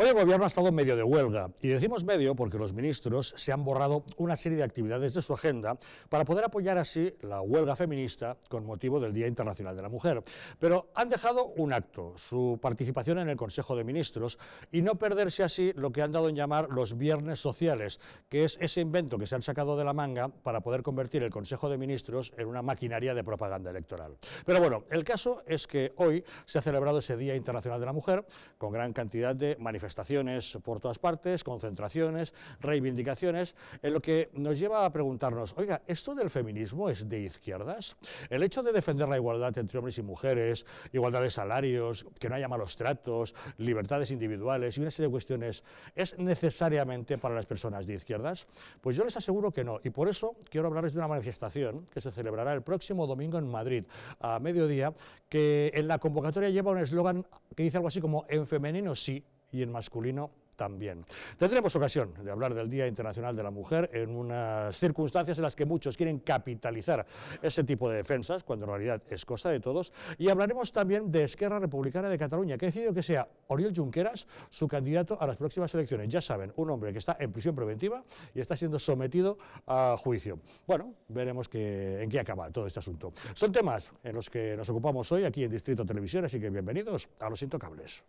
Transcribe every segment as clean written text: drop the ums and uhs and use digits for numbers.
Hoy el Gobierno ha estado en medio de huelga, y decimos medio porque los ministros se han borrado una serie de actividades de su agenda para poder apoyar así la huelga feminista con motivo del Día Internacional de la Mujer. Pero han dejado un acto, su participación en el Consejo de Ministros, y no perderse así lo que han dado en llamar los viernes sociales, que es ese invento que se han sacado de la manga para poder convertir el Consejo de Ministros en una maquinaria de propaganda electoral. Pero bueno, el caso es que hoy se ha celebrado ese Día Internacional de la Mujer con gran cantidad de manifestaciones por todas partes, concentraciones, reivindicaciones, en lo que nos lleva a preguntarnos, oiga, ¿esto del feminismo es de izquierdas? El hecho de defender la igualdad entre hombres y mujeres, igualdad de salarios, que no haya malos tratos, libertades individuales y una serie de cuestiones, ¿es necesariamente para las personas de izquierdas? Pues yo les aseguro que no, y por eso quiero hablarles de una manifestación que se celebrará el próximo domingo en Madrid, a mediodía, que en la convocatoria lleva un eslogan que dice algo así como en femenino sí, y en masculino también. Tendremos ocasión de hablar del Día Internacional de la Mujer en unas circunstancias en las que muchos quieren capitalizar ese tipo de defensas, cuando en realidad es cosa de todos, y hablaremos también de Esquerra Republicana de Cataluña, que ha decidido que sea Oriol Junqueras su candidato a las próximas elecciones. Ya saben, un hombre que está en prisión preventiva y está siendo sometido a juicio. Bueno, veremos en qué acaba todo este asunto. Son temas en los que nos ocupamos hoy aquí en Distrito Televisión, así que bienvenidos a Los Intocables.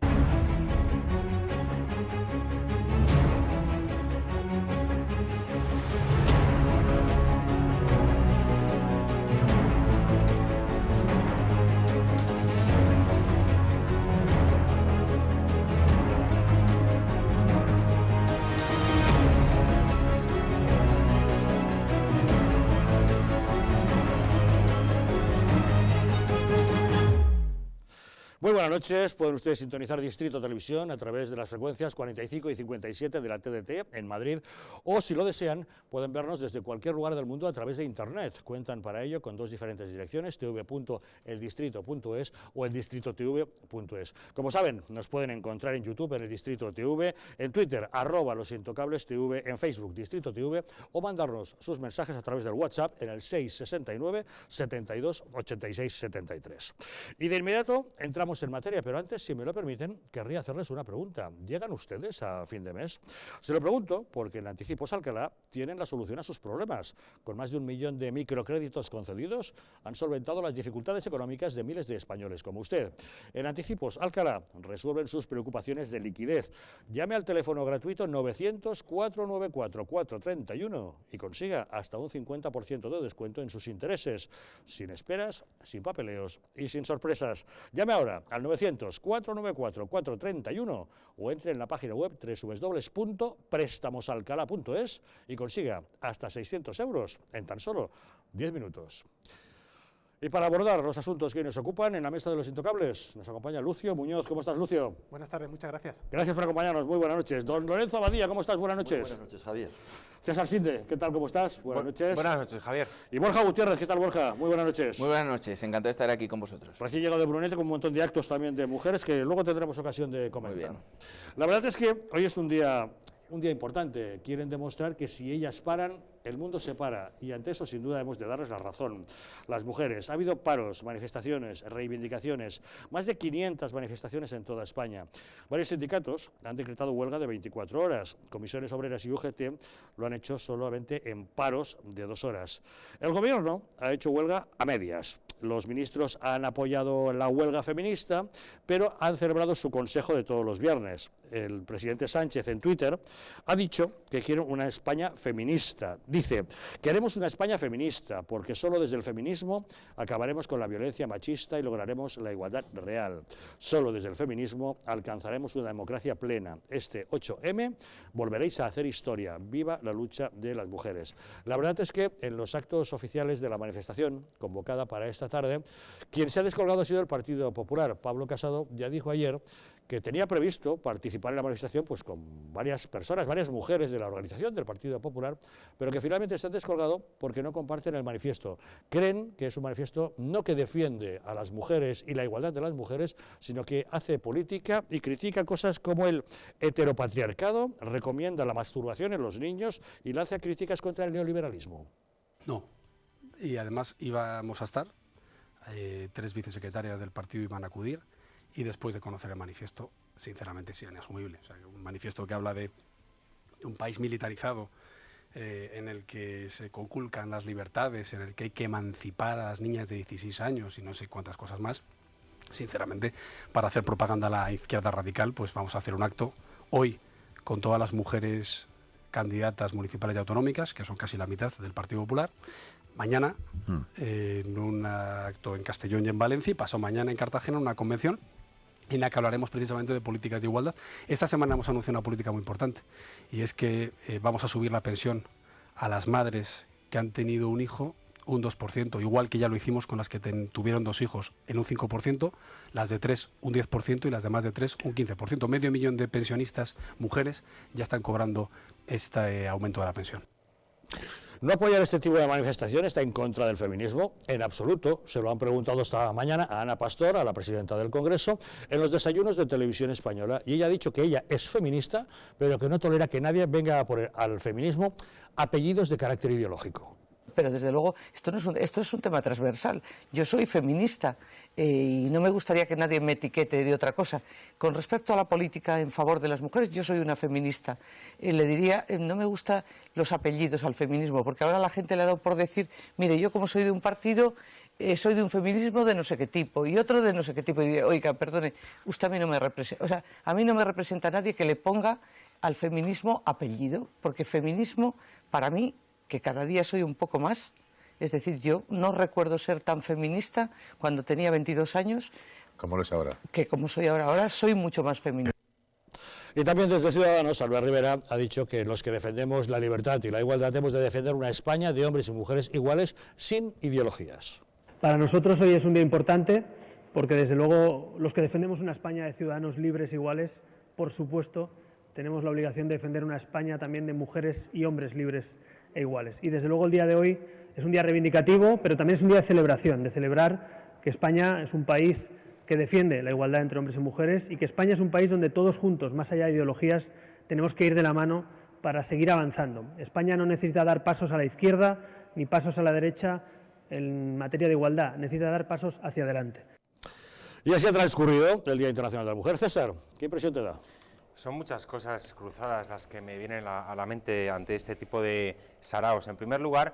Muy buenas noches, pueden ustedes sintonizar Distrito Televisión a través de las frecuencias 45 y 57 de la TDT en Madrid, o si lo desean pueden vernos desde cualquier lugar del mundo a través de Internet. Cuentan para ello con dos diferentes direcciones, tv.eldistrito.es o eldistritotv.es. Como saben, nos pueden encontrar en YouTube en el Distrito TV, en Twitter @losintocablestv, en Facebook Distrito TV, o mandarnos sus mensajes a través del WhatsApp en el 669 72 86 73. Y de inmediato entramos en materia, pero antes, si me lo permiten, querría hacerles una pregunta. ¿Llegan ustedes a fin de mes? Se lo pregunto porque en Anticipos Alcalá tienen la solución a sus problemas. Con más de 1 millón de microcréditos concedidos, han solventado las dificultades económicas de miles de españoles como usted. En Anticipos Alcalá resuelven sus preocupaciones de liquidez. Llame al teléfono gratuito 900-494-431 y consiga hasta un 50% de descuento en sus intereses, sin esperas, sin papeleos y sin sorpresas. Llame ahora al 900-494-431 o entre en la página web www.prestamosalcalá.es y consiga hasta 600 euros en tan solo 10 minutos. Y para abordar los asuntos que hoy nos ocupan, en la mesa de los intocables nos acompaña Lucio Muñoz. ¿Cómo estás, Lucio? Buenas tardes, muchas gracias. Gracias por acompañarnos, muy buenas noches. Don Lorenzo Abadía, ¿cómo estás? Buenas noches. Muy buenas noches, Javier. César Sinde, ¿qué tal? ¿Cómo estás? Buenas noches. Buenas noches, Javier. Y Borja Gutiérrez, ¿qué tal, Borja? Muy buenas noches. Muy buenas noches, encantado de estar aquí con vosotros. Recién llegado de Brunete con un montón de actos también de mujeres que luego tendremos ocasión de comentar. Muy bien. La verdad es que hoy es un día importante. Quieren demostrar que si ellas paran, el mundo se para, y ante eso sin duda hemos de darles la razón. Las mujeres, ha habido paros, manifestaciones, reivindicaciones, más de 500 manifestaciones en toda España. Varios sindicatos han decretado huelga de 24 horas, Comisiones Obreras y UGT lo han hecho solamente en paros de 2 horas. El Gobierno ha hecho huelga a medias. Los ministros han apoyado la huelga feminista, pero han celebrado su consejo de todos los viernes. El presidente Sánchez en Twitter ha dicho que quiere una España feminista. Dice, queremos una España feminista, porque solo desde el feminismo acabaremos con la violencia machista y lograremos la igualdad real. Solo desde el feminismo alcanzaremos una democracia plena. Este 8M volveréis a hacer historia. Viva la lucha de las mujeres. La verdad es que en los actos oficiales de la manifestación, convocada para esta tarde, quien se ha descolgado ha sido el Partido Popular. Pablo Casado ya dijo ayer que tenía previsto participar en la manifestación pues con varias personas, varias mujeres de la organización del Partido Popular, pero que finalmente se han descolgado porque no comparten el manifiesto. Creen que es un manifiesto no que defiende a las mujeres y la igualdad de las mujeres, sino que hace política y critica cosas como el heteropatriarcado, recomienda la masturbación en los niños y lanza críticas contra el neoliberalismo. No, y además íbamos a estar, 3 vicesecretarias del partido iban a acudir, y después de conocer el manifiesto, sinceramente es inasumible. O sea, un manifiesto que habla de un país militarizado, en el que se conculcan las libertades, en el que hay que emancipar a las niñas de 16 años y no sé cuántas cosas más. Sinceramente, para hacer propaganda a la izquierda radical, pues vamos a hacer un acto hoy con todas las mujeres candidatas municipales y autonómicas, que son casi la mitad del Partido Popular. Mañana, en un acto en Castellón y en Valencia, y pasado mañana en Cartagena, una convención en la que hablaremos precisamente de políticas de igualdad. Esta semana hemos anunciado una política muy importante, y es que vamos a subir la pensión a las madres que han tenido un hijo un 2%, igual que ya lo hicimos con las que tuvieron 2 hijos en un 5%, las de 3 un 10% y las de más de 3 un 15%. Medio millón de pensionistas mujeres ya están cobrando este aumento de la pensión. ¿No apoyar este tipo de manifestación está en contra del feminismo? En absoluto. Se lo han preguntado esta mañana a Ana Pastor, a la presidenta del Congreso, en los desayunos de Televisión Española, y ella ha dicho que ella es feminista, pero que no tolera que nadie venga a poner al feminismo apellidos de carácter ideológico. Pero desde luego esto es un tema transversal. Yo soy feminista y no me gustaría que nadie me etiquete de otra cosa. Con respecto a la política en favor de las mujeres, yo soy una feminista. Le diría, no me gustan los apellidos al feminismo, porque ahora la gente le ha dado por decir, mire, yo como soy de un partido, soy de un feminismo de no sé qué tipo y otro de no sé qué tipo. Y diría, oiga, perdone, usted a mí no me representa. O sea, a mí no me representa nadie que le ponga al feminismo apellido, porque feminismo, para mí, que cada día soy un poco más, es decir, yo no recuerdo ser tan feminista cuando tenía 22 años. ¿Cómo lo es ahora? Que como soy ahora soy mucho más feminista. Y también desde Ciudadanos, Albert Rivera ha dicho que los que defendemos la libertad y la igualdad hemos de defender una España de hombres y mujeres iguales sin ideologías. Para nosotros hoy es un día importante porque desde luego los que defendemos una España de ciudadanos libres e iguales, por supuesto, tenemos la obligación de defender una España también de mujeres y hombres libres e iguales. Y desde luego el día de hoy es un día reivindicativo, pero también es un día de celebración, de celebrar que España es un país que defiende la igualdad entre hombres y mujeres y que España es un país donde todos juntos, más allá de ideologías, tenemos que ir de la mano para seguir avanzando. España no necesita dar pasos a la izquierda ni pasos a la derecha en materia de igualdad, necesita dar pasos hacia adelante. Y así ha transcurrido el Día Internacional de la Mujer. César, ¿qué impresión te da? Son muchas cosas cruzadas las que me vienen a la mente ante este tipo de saraos. En primer lugar,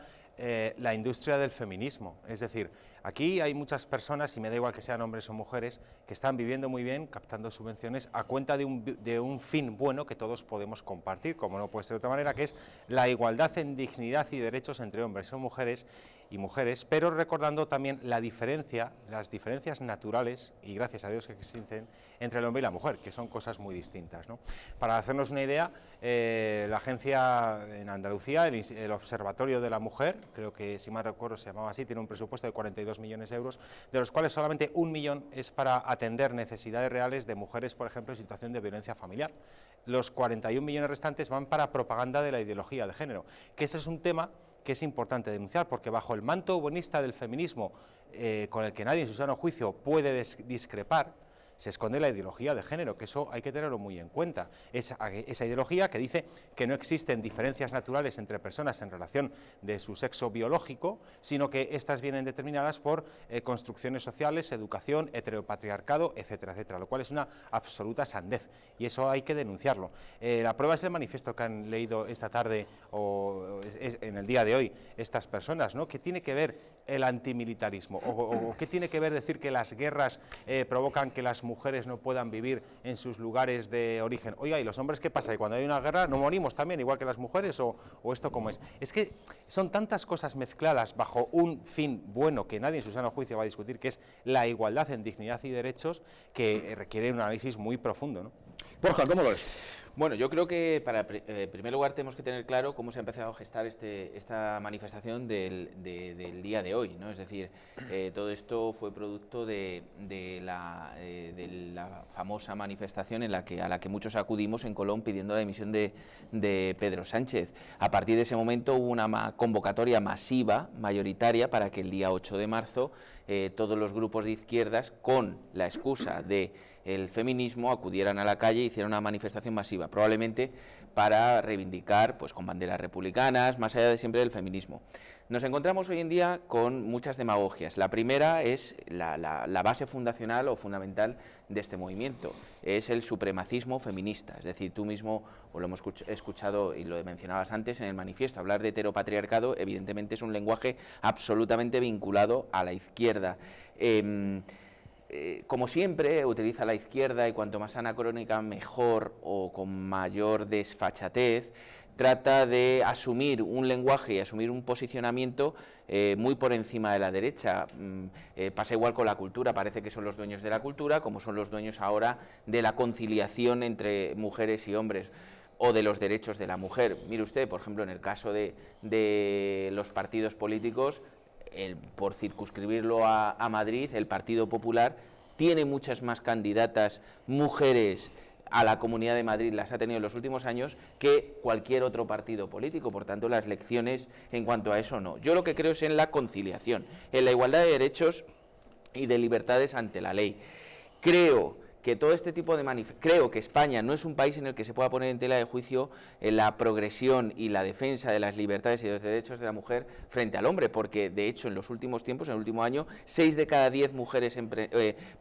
la industria del feminismo. Es decir, aquí hay muchas personas, y me da igual que sean hombres o mujeres, que están viviendo muy bien, captando subvenciones a cuenta de un fin bueno que todos podemos compartir, como no puede ser de otra manera, que es la igualdad en dignidad y derechos entre hombres y mujeres, pero recordando también las diferencias naturales, y gracias a Dios que existen, entre el hombre y la mujer, que son cosas muy distintas, ¿no? Para hacernos una idea, la agencia en Andalucía, el Observatorio de la Mujer, creo que si mal recuerdo se llamaba así, tiene un presupuesto de 42 millones de euros, de los cuales solamente 1 millón es para atender necesidades reales de mujeres, por ejemplo, en situación de violencia familiar. Los 41 millones restantes van para propaganda de la ideología de género, que ese es un tema que es importante denunciar, porque bajo el manto buenista del feminismo, con el que nadie en su sano juicio puede discrepar, se esconde la ideología de género, que eso hay que tenerlo muy en cuenta. Esa ideología que dice que no existen diferencias naturales entre personas en relación de su sexo biológico, sino que estas vienen determinadas por construcciones sociales, educación, heteropatriarcado, etcétera, etcétera, lo cual es una absoluta sandez, y eso hay que denunciarlo. La prueba es el manifiesto que han leído esta tarde o en el día de hoy estas personas, ¿no? ¿Qué tiene que ver el antimilitarismo? ¿O qué tiene que ver decir que las guerras provocan que las mujeres no puedan vivir en sus lugares de origen? Oiga, ¿y los hombres qué pasa? ¿Y cuando hay una guerra no morimos también igual que las mujeres? ¿O esto cómo es? Es que son tantas cosas mezcladas bajo un fin bueno que nadie en su sano juicio va a discutir, que es la igualdad en dignidad y derechos, que requiere un análisis muy profundo, ¿no? Borja, ¿cómo lo ves? Bueno, yo creo que en primer lugar tenemos que tener claro cómo se ha empezado a gestar esta manifestación del día de hoy, ¿no? Es decir, todo esto fue producto de la famosa manifestación a la que muchos acudimos en Colón pidiendo la dimisión de Pedro Sánchez. A partir de ese momento hubo una convocatoria masiva, mayoritaria, para que el día 8 de marzo todos los grupos de izquierdas, con la excusa de el feminismo acudieran a la calle e hicieran una manifestación masiva, probablemente para reivindicar, pues con banderas republicanas, más allá de siempre del feminismo. Nos encontramos hoy en día con muchas demagogias. La primera es la base fundacional o fundamental de este movimiento, es el supremacismo feminista. Es decir, tú mismo, o lo hemos escuchado y lo mencionabas antes en el manifiesto, hablar de heteropatriarcado evidentemente es un lenguaje absolutamente vinculado a la izquierda. Como siempre, utiliza la izquierda, y cuanto más anacrónica mejor, o con mayor desfachatez, trata de asumir un lenguaje y asumir un posicionamiento muy por encima de la derecha. Pasa igual con la cultura, parece que son los dueños de la cultura, como son los dueños ahora de la conciliación entre mujeres y hombres, o de los derechos de la mujer. Mire usted, por ejemplo, en el caso de los partidos políticos, por circunscribirlo a Madrid, el Partido Popular tiene muchas más candidatas mujeres a la Comunidad de Madrid, las ha tenido en los últimos años, que cualquier otro partido político. Por tanto, las lecciones en cuanto a eso no. Yo lo que creo es en la conciliación, en la igualdad de derechos y de libertades ante la ley. Creo que todo este tipo de creo que España no es un país en el que se pueda poner en tela de juicio la progresión y la defensa de las libertades y de los derechos de la mujer frente al hombre, porque de hecho en los últimos tiempos, en el último año, 6 de cada 10 mujeres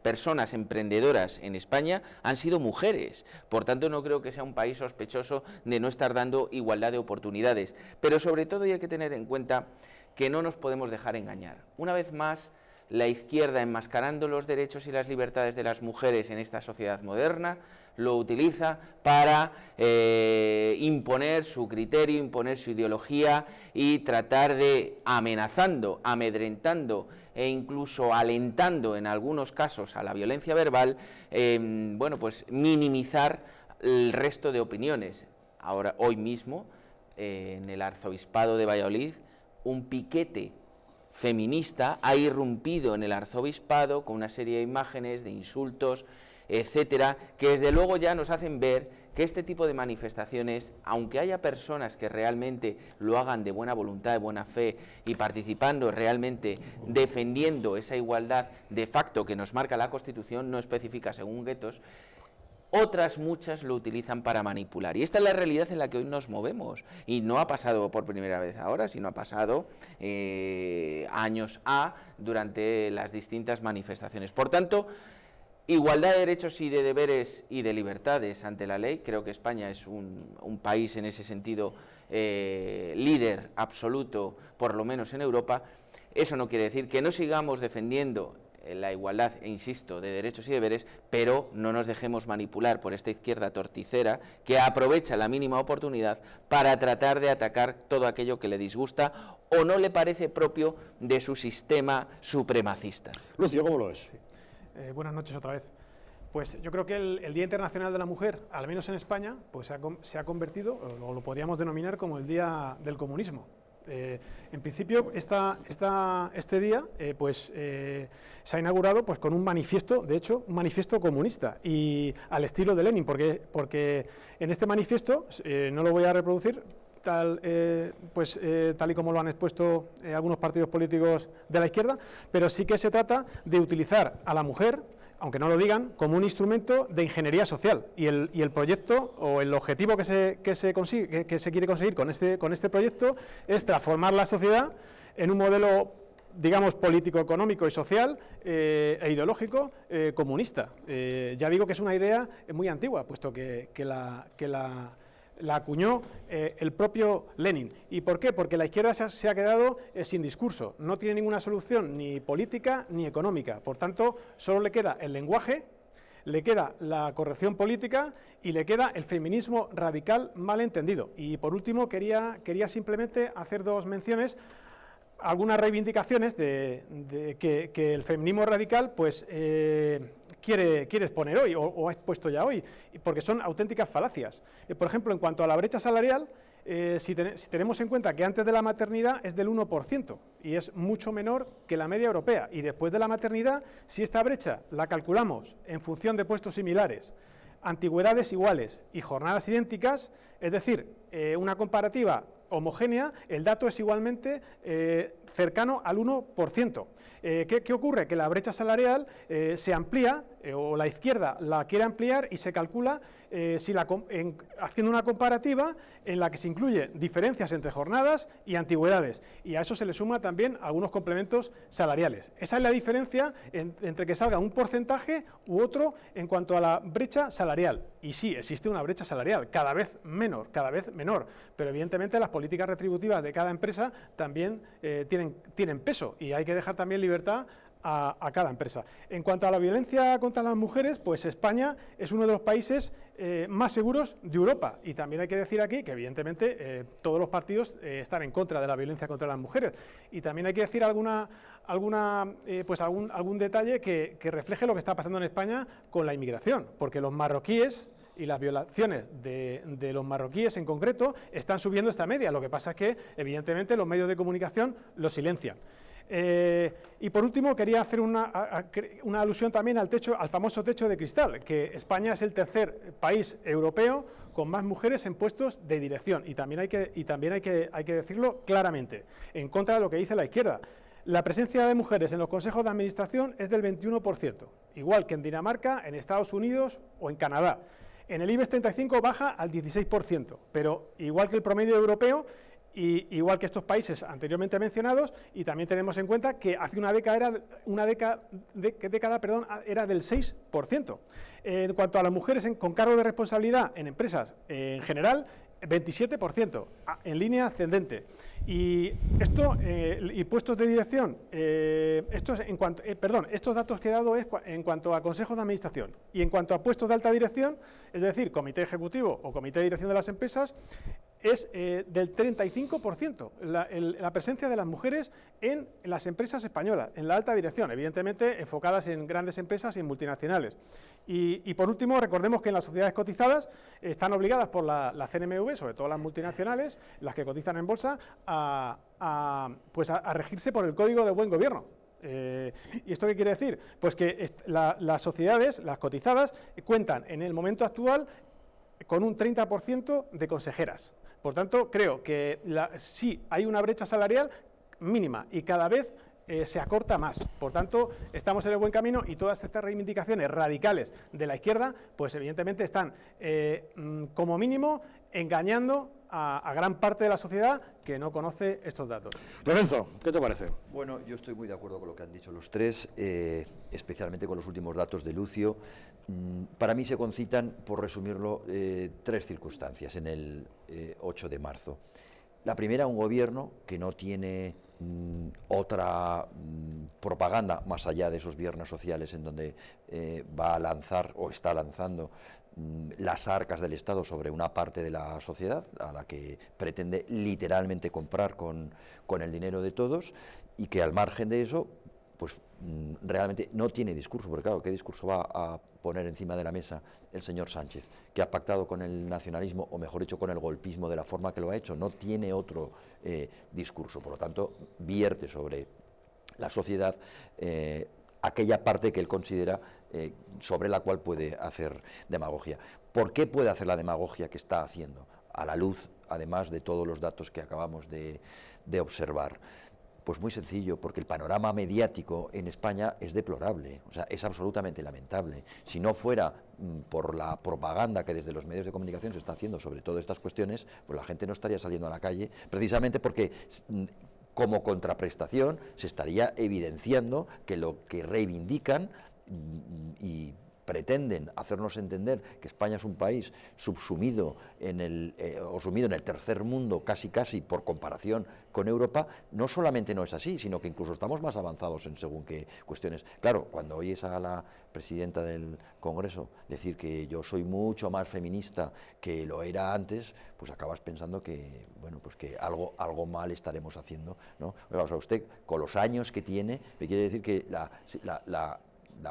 personas emprendedoras en España han sido mujeres. Por tanto, no creo que sea un país sospechoso de no estar dando igualdad de oportunidades. Pero sobre todo hay que tener en cuenta que no nos podemos dejar engañar. Una vez más, la izquierda, enmascarando los derechos y las libertades de las mujeres en esta sociedad moderna, lo utiliza para imponer su criterio, imponer su ideología y tratar de, amenazando, amedrentando e incluso alentando en algunos casos a la violencia verbal, bueno, pues minimizar el resto de opiniones. Ahora, hoy mismo, en el Arzobispado de Valladolid, un piquete feminista ha irrumpido en el arzobispado con una serie de imágenes, de insultos, etcétera, que desde luego ya nos hacen ver que este tipo de manifestaciones, aunque haya personas que realmente lo hagan de buena voluntad, de buena fe y participando realmente defendiendo esa igualdad de facto que nos marca la Constitución, no específica según guetos, otras muchas lo utilizan para manipular. Y esta es la realidad en la que hoy nos movemos. Y no ha pasado por primera vez ahora, sino ha pasado años durante las distintas manifestaciones. Por tanto, igualdad de derechos y de deberes y de libertades ante la ley. Creo que España es un país en ese sentido líder absoluto, por lo menos en Europa. Eso no quiere decir que no sigamos defendiendo la igualdad, e insisto, de derechos y deberes, pero no nos dejemos manipular por esta izquierda torticera que aprovecha la mínima oportunidad para tratar de atacar todo aquello que le disgusta o no le parece propio de su sistema supremacista. Lucio, ¿cómo lo ves? Sí. Buenas noches otra vez. Pues yo creo que el Día Internacional de la Mujer, al menos en España, pues se ha convertido, o lo podríamos denominar como el Día del Comunismo. En principio, este día se ha inaugurado pues, con un manifiesto, de hecho, un manifiesto comunista, y al estilo de Lenin, porque en este manifiesto, no lo voy a reproducir, tal y como lo han expuesto algunos partidos políticos de la izquierda, pero sí que se trata de utilizar a la mujer, aunque no lo digan, como un instrumento de ingeniería social, y el proyecto o el objetivo que se quiere conseguir con este proyecto es transformar la sociedad en un modelo, digamos, político, económico y social e ideológico comunista. Ya digo que es una idea muy antigua, puesto que la acuñó el propio Lenin. ¿Y por qué? Porque la izquierda se ha quedado sin discurso, no tiene ninguna solución ni política ni económica. Por tanto, solo le queda el lenguaje, le queda la corrección política y le queda el feminismo radical mal entendido. Y por último, quería simplemente hacer dos menciones, algunas reivindicaciones de que el feminismo radical pues quiere exponer hoy o ha expuesto ya hoy, porque son auténticas falacias. Por ejemplo, en cuanto a la brecha salarial, si tenemos en cuenta que antes de la maternidad es del 1% y es mucho menor que la media europea, y después de la maternidad, si esta brecha la calculamos en función de puestos similares, antigüedades iguales y jornadas idénticas, es decir, una comparativa homogénea, el dato es igualmente cercano al 1%. ¿Qué ocurre? Que la brecha salarial se amplía o la izquierda la quiere ampliar y se calcula haciendo una comparativa en la que se incluye diferencias entre jornadas y antigüedades, y a eso se le suma también algunos complementos salariales. Esa es la diferencia entre que salga un porcentaje u otro en cuanto a la brecha salarial. Y sí, existe una brecha salarial, cada vez menor, pero evidentemente las políticas retributivas de cada empresa también tienen peso, y hay que dejar también libertad a cada empresa. En cuanto a la violencia contra las mujeres, pues España es uno de los países más seguros de Europa, y también hay que decir aquí que evidentemente todos los partidos están en contra de la violencia contra las mujeres, y también hay que decir algún detalle que refleje lo que está pasando en España con la inmigración, porque los marroquíes y las violaciones de los marroquíes en concreto están subiendo esta media. Lo que pasa es que evidentemente los medios de comunicación lo silencian. Y por último quería hacer una alusión también al famoso techo de cristal, que España es el tercer país europeo con más mujeres en puestos de dirección, y también hay que decirlo claramente, en contra de lo que dice la izquierda. La presencia de mujeres en los consejos de administración es del 21%, igual que en Dinamarca, en Estados Unidos o en Canadá. En el IBEX 35 baja al 16%, pero igual que el promedio europeo, y igual que estos países anteriormente mencionados, y también tenemos en cuenta que hace una década era del 6%. En cuanto a las mujeres con cargo de responsabilidad en empresas en general, 27%, en línea ascendente. Y puestos de dirección, estos datos que he dado es en cuanto a consejos de administración, y en cuanto a puestos de alta dirección, es decir, comité ejecutivo o comité de dirección de las empresas, es del 35% la presencia de las mujeres en las empresas españolas, en la alta dirección, evidentemente enfocadas en grandes empresas y en multinacionales. Y por último, recordemos que en las sociedades cotizadas están obligadas por la CNMV, sobre todo las multinacionales, las que cotizan en bolsa, a regirse por el Código de Buen Gobierno. ¿Y esto qué quiere decir? Pues que las sociedades, las cotizadas, cuentan en el momento actual con un 30% de consejeras. Por tanto, creo que sí hay una brecha salarial mínima y cada vez se acorta más. Por tanto, estamos en el buen camino, y todas estas reivindicaciones radicales de la izquierda, pues evidentemente están, como mínimo, engañando a gran parte de la sociedad que no conoce estos datos. Lorenzo, ¿qué te parece? Bueno, yo estoy muy de acuerdo con lo que han dicho los tres, especialmente con los últimos datos de Lucio. Para mí se concitan, por resumirlo, tres circunstancias en el 8 de marzo. La primera, un gobierno que no tiene otra propaganda más allá de esos viernes sociales en donde va a lanzar o está lanzando las arcas del Estado sobre una parte de la sociedad a la que pretende literalmente comprar con el dinero de todos, y que al margen de eso pues realmente no tiene discurso, porque claro, ¿qué discurso va a poner encima de la mesa el señor Sánchez, que ha pactado con el nacionalismo, o mejor dicho, con el golpismo de la forma que lo ha hecho? No tiene otro discurso, por lo tanto, vierte sobre la sociedad aquella parte que él considera sobre la cual puede hacer demagogia. ¿Por qué puede hacer la demagogia que está haciendo? A la luz, además, de todos los datos que acabamos de observar. Pues muy sencillo, porque el panorama mediático en España es deplorable, o sea, es absolutamente lamentable. Si no fuera por la propaganda que desde los medios de comunicación se está haciendo sobre todas estas cuestiones, pues la gente no estaría saliendo a la calle, precisamente porque como contraprestación se estaría evidenciando que lo que reivindican y pretenden hacernos entender que España es un país sumido en el tercer mundo, casi por comparación con Europa, no solamente no es así, sino que incluso estamos más avanzados en según qué cuestiones. Claro, cuando oyes a la presidenta del Congreso decir que yo soy mucho más feminista que lo era antes, pues acabas pensando que, bueno, pues que algo mal estaremos haciendo, ¿no? O sea, usted, con los años que tiene, me quiere decir que la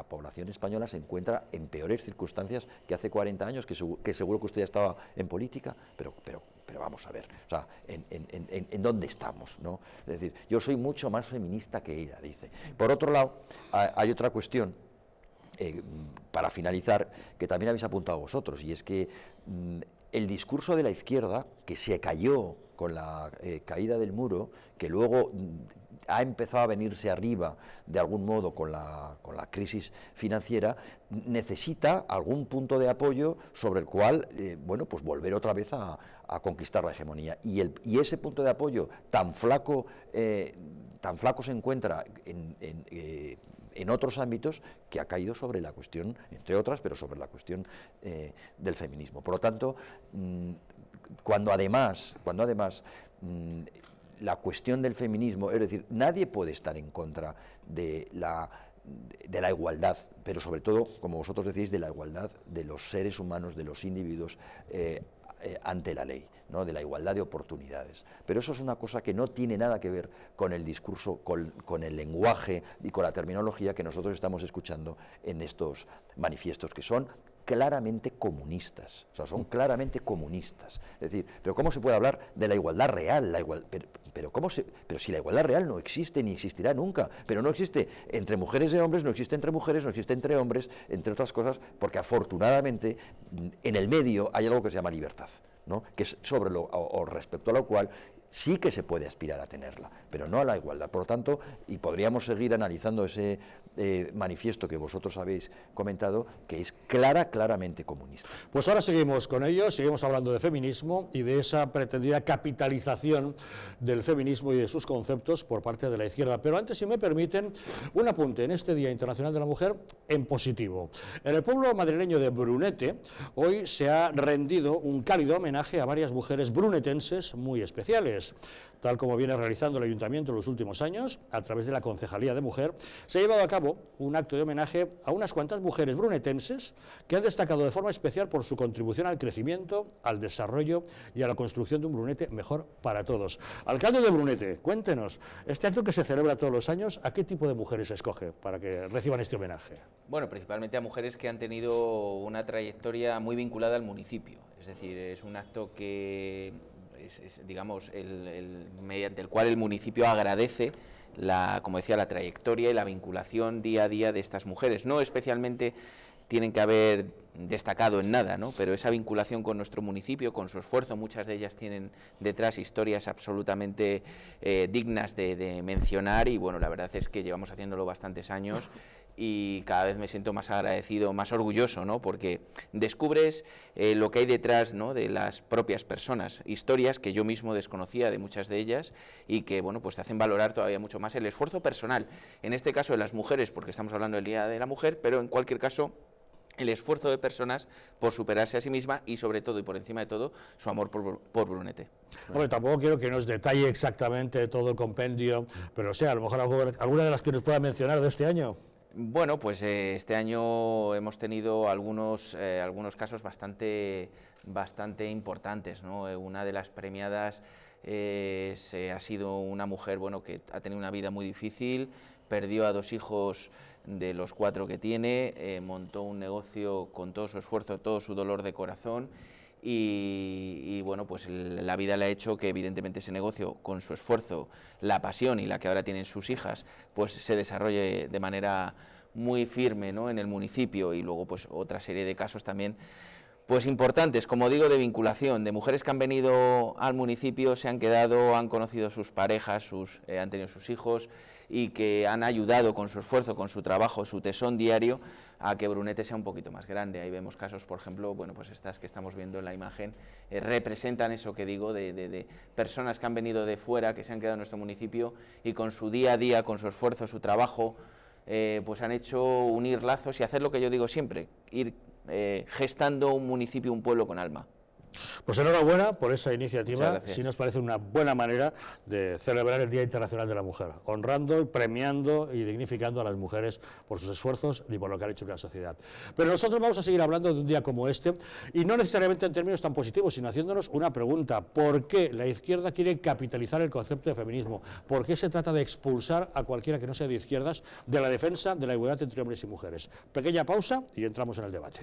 población española se encuentra en peores circunstancias que hace 40 años, que seguro que usted ya estaba en política, pero vamos a ver, o sea, ¿en dónde estamos, ¿no? Es decir, yo soy mucho más feminista que ella, dice. Por otro lado, hay otra cuestión, para finalizar, que también habéis apuntado vosotros, y es que el discurso de la izquierda, que se cayó con la caída del muro, que luego ha empezado a venirse arriba de algún modo con la crisis financiera, necesita algún punto de apoyo sobre el cual, bueno, pues volver otra vez a conquistar la hegemonía. Y ese punto de apoyo tan flaco se encuentra en otros ámbitos, que ha caído sobre la cuestión, entre otras, pero sobre la cuestión del feminismo. Por lo tanto, cuando además la cuestión del feminismo, es decir, nadie puede estar en contra de la igualdad, pero sobre todo, como vosotros decís, de la igualdad de los seres humanos, de los individuos ante la ley, ¿no? De la igualdad de oportunidades. Pero eso es una cosa que no tiene nada que ver con el discurso, con el lenguaje y con la terminología que nosotros estamos escuchando en estos manifiestos, que son claramente comunistas, o sea, son claramente comunistas. Es decir, pero ¿cómo se puede hablar de la igualdad real? Pero si la igualdad real no existe ni existirá nunca, pero no existe entre mujeres y hombres, no existe entre mujeres, no existe entre hombres, entre otras cosas, porque afortunadamente en el medio hay algo que se llama libertad, ¿no? Que es sobre o respecto a lo cual sí que se puede aspirar a tenerla, pero no a la igualdad. Por lo tanto, y podríamos seguir analizando ese manifiesto que vosotros habéis comentado, que es claramente comunista. Pues ahora seguimos con ello, seguimos hablando de feminismo y de esa pretendida capitalización del feminismo y de sus conceptos por parte de la izquierda. Pero antes, si me permiten, un apunte en este Día Internacional de la Mujer en positivo. En el pueblo madrileño de Brunete, hoy se ha rendido un cálido homenaje a varias mujeres brunetenses muy especiales. Tal como viene realizando el Ayuntamiento en los últimos años, a través de la Concejalía de Mujer, se ha llevado a cabo un acto de homenaje a unas cuantas mujeres brunetenses que han destacado de forma especial por su contribución al crecimiento, al desarrollo y a la construcción de un Brunete mejor para todos. Alcalde de Brunete, cuéntenos, este acto que se celebra todos los años, ¿a qué tipo de mujeres se escoge para que reciban este homenaje? Bueno, principalmente a mujeres que han tenido una trayectoria muy vinculada al municipio, es decir, es un acto que digamos, mediante el cual el municipio agradece como decía, la trayectoria y la vinculación día a día de estas mujeres. No especialmente tienen que haber destacado en nada, ¿no? Pero esa vinculación con nuestro municipio, con su esfuerzo, muchas de ellas tienen detrás historias absolutamente dignas de mencionar, y bueno, la verdad es que llevamos haciéndolo bastantes años y cada vez me siento más agradecido, más orgulloso, ¿no? Porque descubres lo que hay detrás, ¿no? De las propias personas, historias que yo mismo desconocía de muchas de ellas y que, bueno, pues te hacen valorar todavía mucho más el esfuerzo personal, en este caso de las mujeres, porque estamos hablando del Día de la Mujer, pero en cualquier caso el esfuerzo de personas por superarse a sí misma y sobre todo y por encima de todo su amor por Brunete. Hombre, tampoco quiero que nos detalle exactamente todo el compendio, pero o sea, a lo mejor alguna de las que nos pueda mencionar de este año. Bueno, pues este año hemos tenido algunos casos bastante importantes, ¿no? Una de las premiadas ha sido una mujer, bueno, que ha tenido una vida muy difícil, perdió a 2 hijos de los 4 que tiene, montó un negocio con todo su esfuerzo, todo su dolor de corazón. Y bueno, pues la vida le ha hecho que evidentemente ese negocio, con su esfuerzo, la pasión y la que ahora tienen sus hijas, pues se desarrolle de manera muy firme, ¿no? En el municipio. Y luego pues otra serie de casos también pues importantes, como digo, de vinculación, de mujeres que han venido al municipio, se han quedado, han conocido sus parejas, han tenido sus hijos y que han ayudado con su esfuerzo, con su trabajo, su tesón diario, a que Brunete sea un poquito más grande. Ahí vemos casos, por ejemplo, bueno, pues estas que estamos viendo en la imagen, representan eso que digo, de personas que han venido de fuera, que se han quedado en nuestro municipio y con su día a día, con su esfuerzo, su trabajo, pues han hecho unir lazos y hacer lo que yo digo siempre, ir gestando un municipio, un pueblo con alma. Pues enhorabuena por esa iniciativa, Muchas gracias. sí nos parece una buena manera de celebrar el Día Internacional de la Mujer, honrando, premiando y dignificando a las mujeres por sus esfuerzos y por lo que han hecho en la sociedad. Pero nosotros vamos a seguir hablando de un día como este, y no necesariamente en términos tan positivos, sino haciéndonos una pregunta: ¿por qué la izquierda quiere capitalizar el concepto de feminismo? ¿Por qué se trata de expulsar a cualquiera que no sea de izquierdas de la defensa de la igualdad entre hombres y mujeres? Pequeña pausa y entramos en el debate.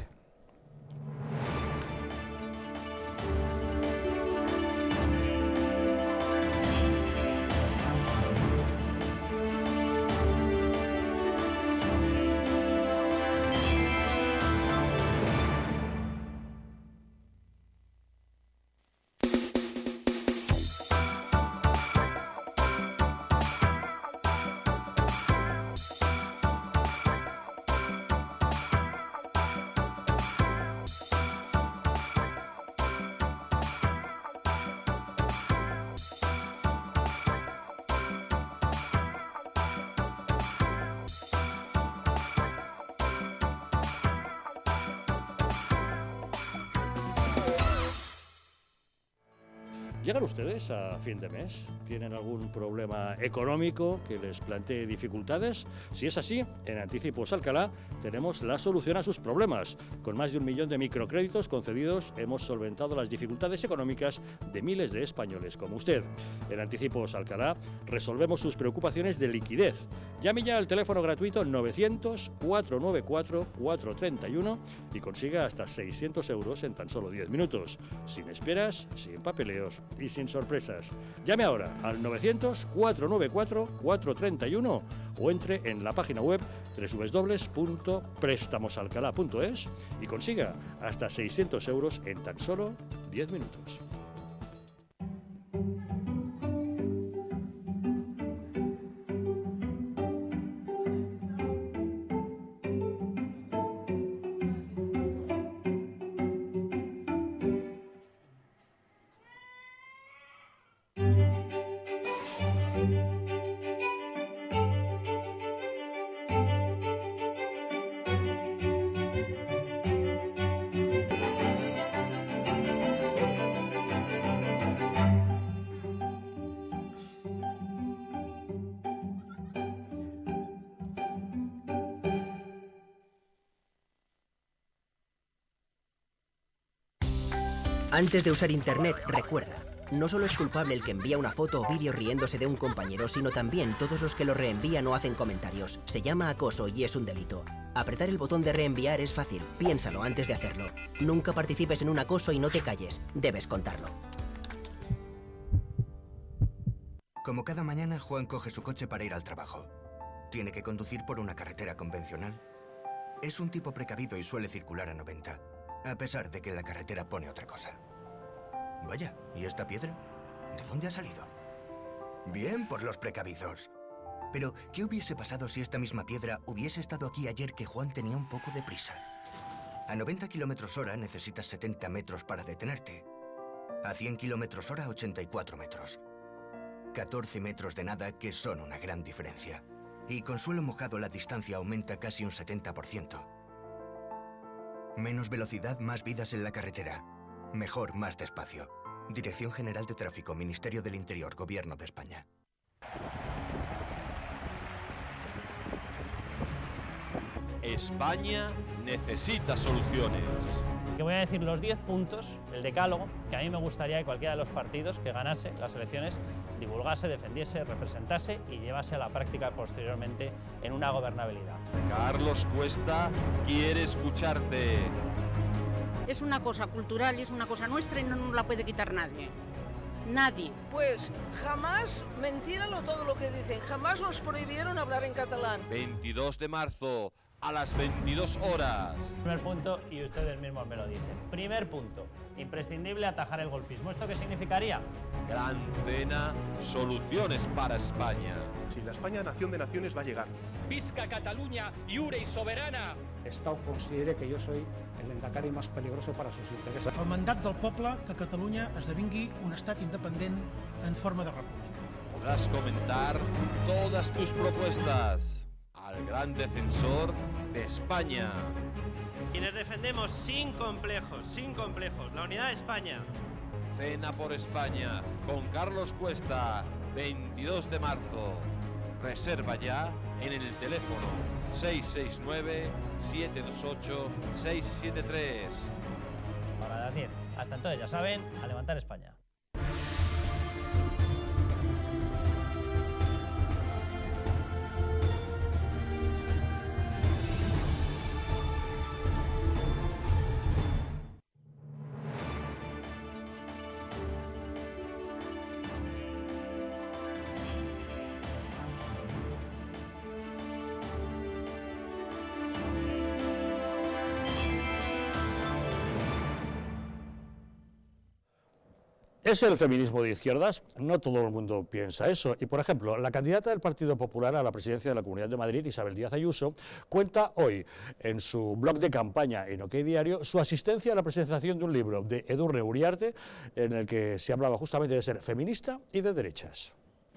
¿Llegan ustedes a fin de mes? ¿Tienen algún problema económico que les plantee dificultades? Si es así, en Anticipos Alcalá tenemos la solución a sus problemas. Con más de 1 millón de microcréditos concedidos hemos solventado las dificultades económicas de miles de españoles como usted. En Anticipos Alcalá resolvemos sus preocupaciones de liquidez. Llame ya al teléfono gratuito 900-494-431 y consiga hasta 600 euros en tan solo 10 minutos. Sin esperas, sin papeleos y sin sorpresas. Llame ahora al 900-494-431 o entre en la página web www.prestamosalcalá.es y consiga hasta 600 euros en tan solo 10 minutos. Antes de usar Internet, recuerda, no solo es culpable el que envía una foto o vídeo riéndose de un compañero, sino también todos los que lo reenvían o hacen comentarios. Se llama acoso y es un delito. Apretar el botón de reenviar es fácil, piénsalo antes de hacerlo. Nunca participes en un acoso y no te calles, debes contarlo. Como cada mañana, Juan coge su coche para ir al trabajo. Tiene que conducir por una carretera convencional. Es un tipo precavido y suele circular a 90. A pesar de que la carretera pone otra cosa. Vaya, ¿y esta piedra? ¿De dónde ha salido? Bien por los precavidos. Pero, ¿qué hubiese pasado si esta misma piedra hubiese estado aquí ayer que Juan tenía un poco de prisa? A 90 km/h necesitas 70 metros para detenerte. A 100 km/h, 84 metros. 14 metros de nada que son una gran diferencia. Y con suelo mojado la distancia aumenta casi un 70%. Menos velocidad, más vidas en la carretera. Mejor, más despacio. Dirección General de Tráfico, Ministerio del Interior, Gobierno de España. España necesita soluciones. Que voy a decir los 10 puntos, el decálogo, que a mí me gustaría que cualquiera de los partidos que ganase las elecciones divulgase, defendiese, representase y llevase a la práctica posteriormente en una gobernabilidad. Carlos Cuesta quiere escucharte. Es una cosa cultural y es una cosa nuestra y no nos la puede quitar nadie. Nadie. Pues jamás, mentíralo todo lo que dicen, jamás nos prohibieron hablar en catalán. 22 de marzo, a las 22 horas. Primer punto, y ustedes mismos me lo dicen. Primer punto, imprescindible atajar el golpismo. ¿Esto qué significaría? Gran Cena, soluciones para España. Si la España nación de naciones va a llegar. Visca Cataluña, lliure i soberana. Estado considera que jo soy el lehendakari més peligroso para sus intereses. El mandat del poble que Catalunya esdevingui un estat independent en forma de república. Podrás comentar todas tus propuestas al gran defensor de España. Quienes defendemos sin complejos, la unidad de España. Cena por España con Carlos Cuesta, 22 de marzo. Reserva ya en el teléfono 669-728-673. Ahora a las 10. Hasta entonces, ya saben, a levantar España. ¿Es el feminismo de izquierdas? No todo el mundo piensa eso. Y, por ejemplo, la candidata del Partido Popular a la presidencia de la Comunidad de Madrid, Isabel Díaz Ayuso, cuenta hoy en su blog de campaña en OK Diario su asistencia a la presentación de un libro de Edurne Uriarte en el que se hablaba justamente de ser feminista y de derechas.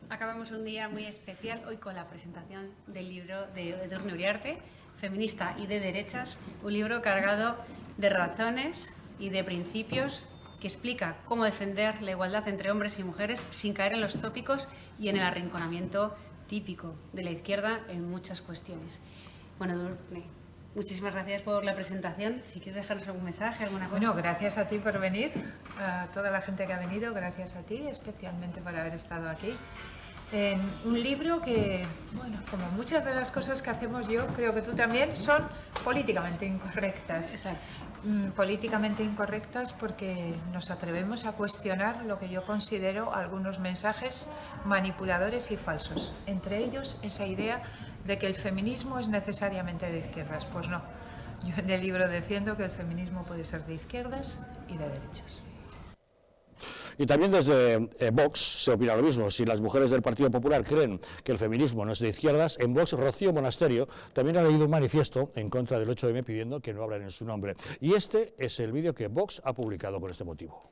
Acabamos un día muy especial hoy con la presentación del libro de Edurne Uriarte, Feminista y de derechas, un libro cargado de razones y de principios que explica cómo defender la igualdad entre hombres y mujeres sin caer en los tópicos y en el arrinconamiento típico de la izquierda en muchas cuestiones. Bueno, Edurne, muchísimas gracias por la presentación. Si quieres dejarnos algún mensaje, alguna cosa. Bueno, gracias a ti por venir, a toda la gente que ha venido, gracias a ti, especialmente por haber estado aquí. En un libro que, bueno, como muchas de las cosas que hacemos yo, creo que tú también, son políticamente incorrectas. Exacto. Políticamente incorrectas porque nos atrevemos a cuestionar lo que yo considero algunos mensajes manipuladores y falsos. Entre ellos, esa idea de que el feminismo es necesariamente de izquierdas. Pues no. Yo en el libro defiendo que el feminismo puede ser de izquierdas y de derechas. Y también desde Vox se opina lo mismo. Si las mujeres del Partido Popular creen que el feminismo no es de izquierdas, en Vox Rocío Monasterio también ha leído un manifiesto en contra del 8M pidiendo que no hablen en su nombre. Y este es el vídeo que Vox ha publicado con este motivo.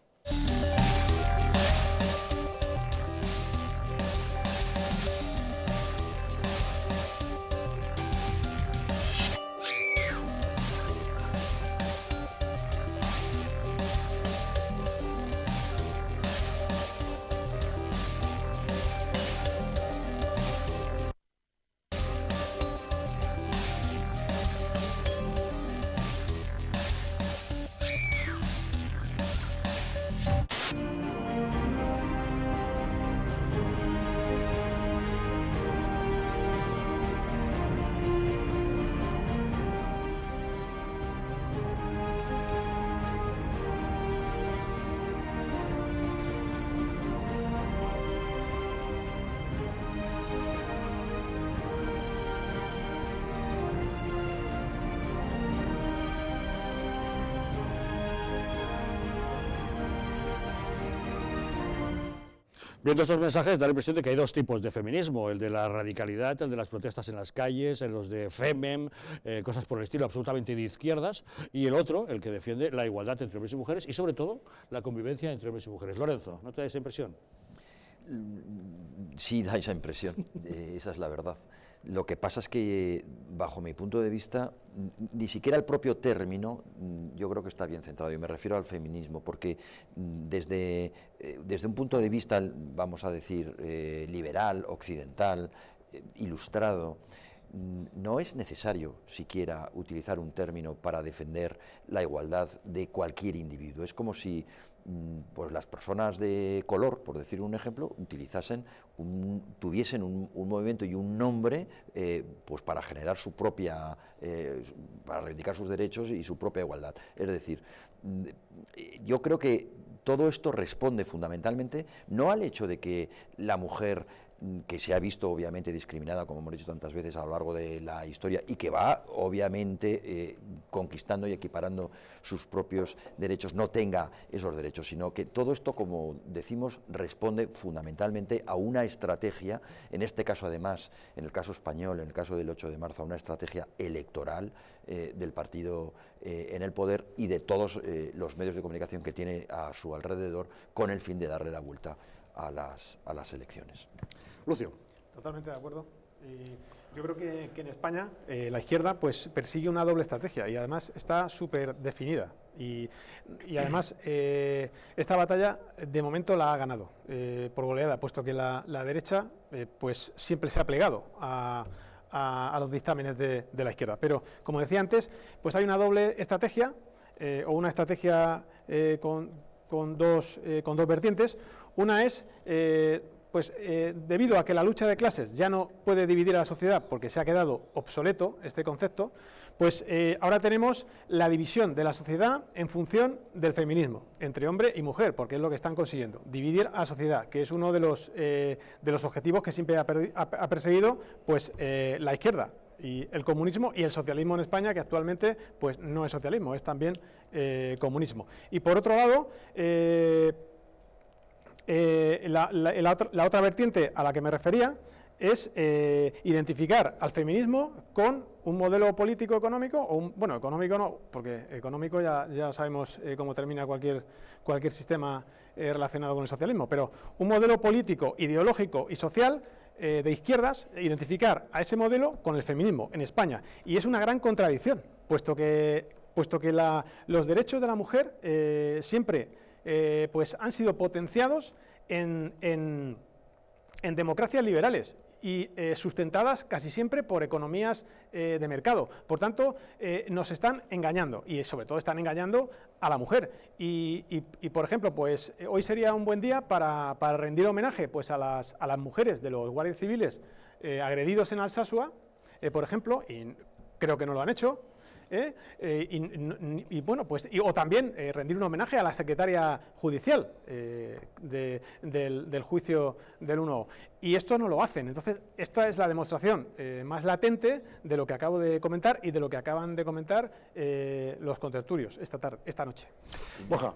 Viendo estos mensajes da la impresión de que hay dos tipos de feminismo, el de la radicalidad, el de las protestas en las calles, los de FEMEM, cosas por el estilo absolutamente de izquierdas, y el otro, el que defiende la igualdad entre hombres y mujeres y sobre todo la convivencia entre hombres y mujeres. Lorenzo, ¿no te da esa impresión? Sí, da esa impresión, esa es la verdad. Lo que pasa es que, bajo mi punto de vista, ni siquiera el propio término yo creo que está bien centrado, y me refiero al feminismo, porque desde un punto de vista, vamos a decir, liberal, occidental, ilustrado, no es necesario siquiera utilizar un término para defender la igualdad de cualquier individuo. Es como si pues las personas de color, por decir un ejemplo, tuviesen un movimiento y un nombre pues para generar su propia, para reivindicar sus derechos y su propia igualdad. Es decir, yo creo que todo esto responde fundamentalmente no al hecho de que la mujer, que se ha visto obviamente discriminada, como hemos dicho tantas veces a lo largo de la historia, y que va obviamente conquistando y equiparando sus propios derechos, no tenga esos derechos, sino que todo esto, como decimos, responde fundamentalmente a una estrategia, en este caso además, en el caso español, en el caso del 8 de marzo, a una estrategia electoral del partido en el poder y de todos los medios de comunicación que tiene a su alrededor, con el fin de darle la vuelta a las elecciones. Lucio. Totalmente de acuerdo. Yo creo que en España la izquierda pues persigue una doble estrategia y además está súper definida. Y además esta batalla de momento la ha ganado por goleada, puesto que la derecha pues siempre se ha plegado a los dictámenes de la izquierda. Pero, como decía antes, pues hay una doble estrategia o una estrategia con dos vertientes. Una es, debido a que la lucha de clases ya no puede dividir a la sociedad porque se ha quedado obsoleto este concepto, pues ahora tenemos la división de la sociedad en función del feminismo, entre hombre y mujer, porque es lo que están consiguiendo, dividir a la sociedad, que es uno de los objetivos que siempre ha perseguido pues, la izquierda, y el comunismo y el socialismo en España, que actualmente pues, no es socialismo, es también comunismo. Y por otro lado, la otra vertiente a la que me refería es identificar al feminismo con un modelo político económico, bueno, económico no, porque económico ya sabemos cómo termina cualquier sistema relacionado con el socialismo, pero un modelo político, ideológico y social de izquierdas, identificar a ese modelo con el feminismo en España. Y es una gran contradicción, puesto que los derechos de la mujer siempre pues han sido potenciados en democracias liberales y sustentadas casi siempre por economías de mercado. Por tanto, nos están engañando y sobre todo están engañando a la mujer. Y por ejemplo, pues hoy sería un buen día para rendir homenaje pues, a las mujeres de los guardias civiles agredidos en Alsasua, por ejemplo, y creo que no lo han hecho. Bueno, pues, o también rendir un homenaje a la secretaria judicial del juicio del 1. Y esto no lo hacen. Entonces, esta es la demostración más latente de lo que acabo de comentar y de lo que acaban de comentar los contertulios esta noche. Borja.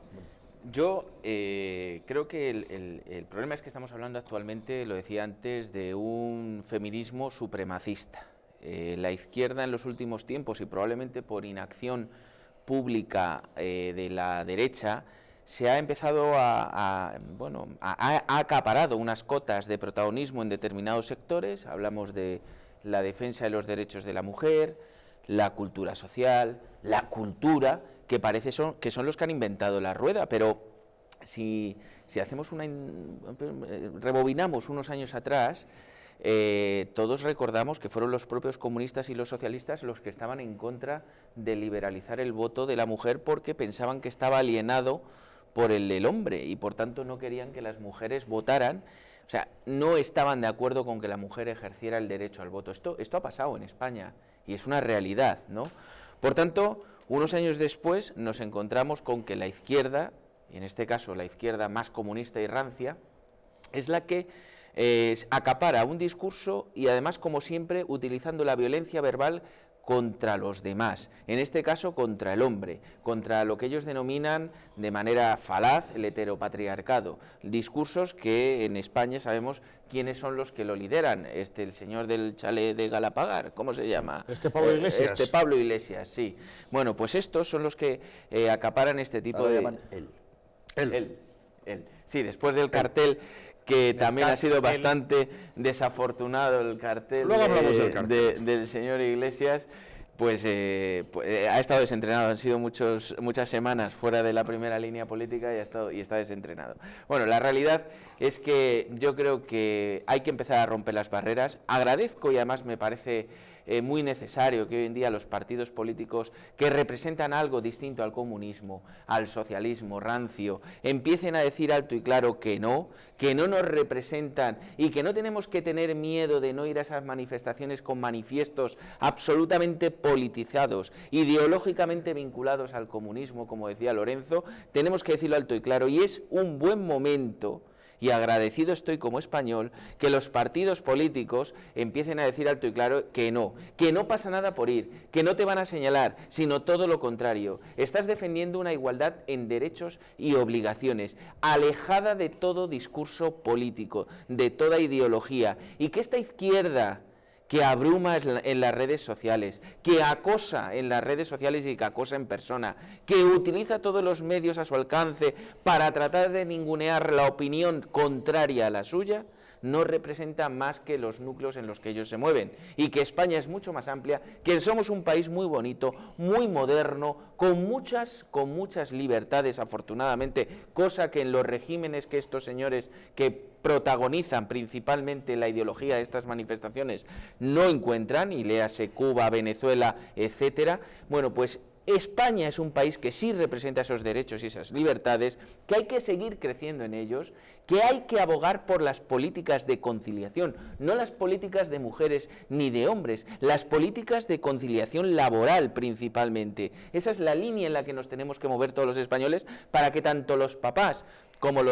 Yo creo que el problema es que estamos hablando actualmente, lo decía antes, de un feminismo supremacista. La izquierda en los últimos tiempos, y probablemente por inacción pública de la derecha, se ha empezado ha acaparado unas cotas de protagonismo en determinados sectores. Hablamos de la defensa de los derechos de la mujer, la cultura social, la cultura, que parece que son los que han inventado la rueda, pero si hacemos rebobinamos unos años atrás, todos recordamos que fueron los propios comunistas y los socialistas los que estaban en contra de liberalizar el voto de la mujer porque pensaban que estaba alienado por el del hombre y por tanto no querían que las mujeres votaran. O sea, no estaban de acuerdo con que la mujer ejerciera el derecho al voto. Esto ha pasado en España y es una realidad, ¿no? Por tanto, unos años después nos encontramos con que la izquierda, y en este caso la izquierda más comunista y rancia, es la que acapara un discurso y además, como siempre, utilizando la violencia verbal contra los demás, en este caso contra el hombre, contra lo que ellos denominan de manera falaz el heteropatriarcado, discursos que en España sabemos quiénes son los que lo lideran, el señor del chalet de Galapagar, ¿cómo se llama? Pablo Iglesias. Pablo Iglesias, sí. Bueno, pues estos son los que acaparan este tipo ahora de... llaman Él. Sí, después del cartel, que también ha sido bastante desafortunado el cartel, del señor Iglesias, pues ha estado desentrenado, han sido muchas semanas fuera de la primera línea política y está desentrenado. Bueno, la realidad es que yo creo que hay que empezar a romper las barreras. Agradezco y además me parece muy necesario que hoy en día los partidos políticos que representan algo distinto al comunismo, al socialismo rancio, empiecen a decir alto y claro que no nos representan y que no tenemos que tener miedo de no ir a esas manifestaciones con manifiestos absolutamente politizados, ideológicamente vinculados al comunismo, como decía Lorenzo. Tenemos que decirlo alto y claro, y es un buen momento, y agradecido estoy como español, que los partidos políticos empiecen a decir alto y claro que no pasa nada por ir, que no te van a señalar, sino todo lo contrario. Estás defendiendo una igualdad en derechos y obligaciones, alejada de todo discurso político, de toda ideología, y que esta izquierda que abruma en las redes sociales, que acosa en las redes sociales y que acosa en persona, que utiliza todos los medios a su alcance para tratar de ningunear la opinión contraria a la suya, no representa más que los núcleos en los que ellos se mueven, y que España es mucho más amplia, que somos un país muy bonito, muy moderno, con muchas libertades, afortunadamente, cosa que en los regímenes que estos señores que protagonizan principalmente la ideología de estas manifestaciones no encuentran, y léase Cuba, Venezuela, etcétera. Bueno, pues España es un país que sí representa esos derechos y esas libertades, que hay que seguir creciendo en ellos, que hay que abogar por las políticas de conciliación, no las políticas de mujeres ni de hombres, las políticas de conciliación laboral principalmente. Esa es la línea en la que nos tenemos que mover todos los españoles para que tanto los papás como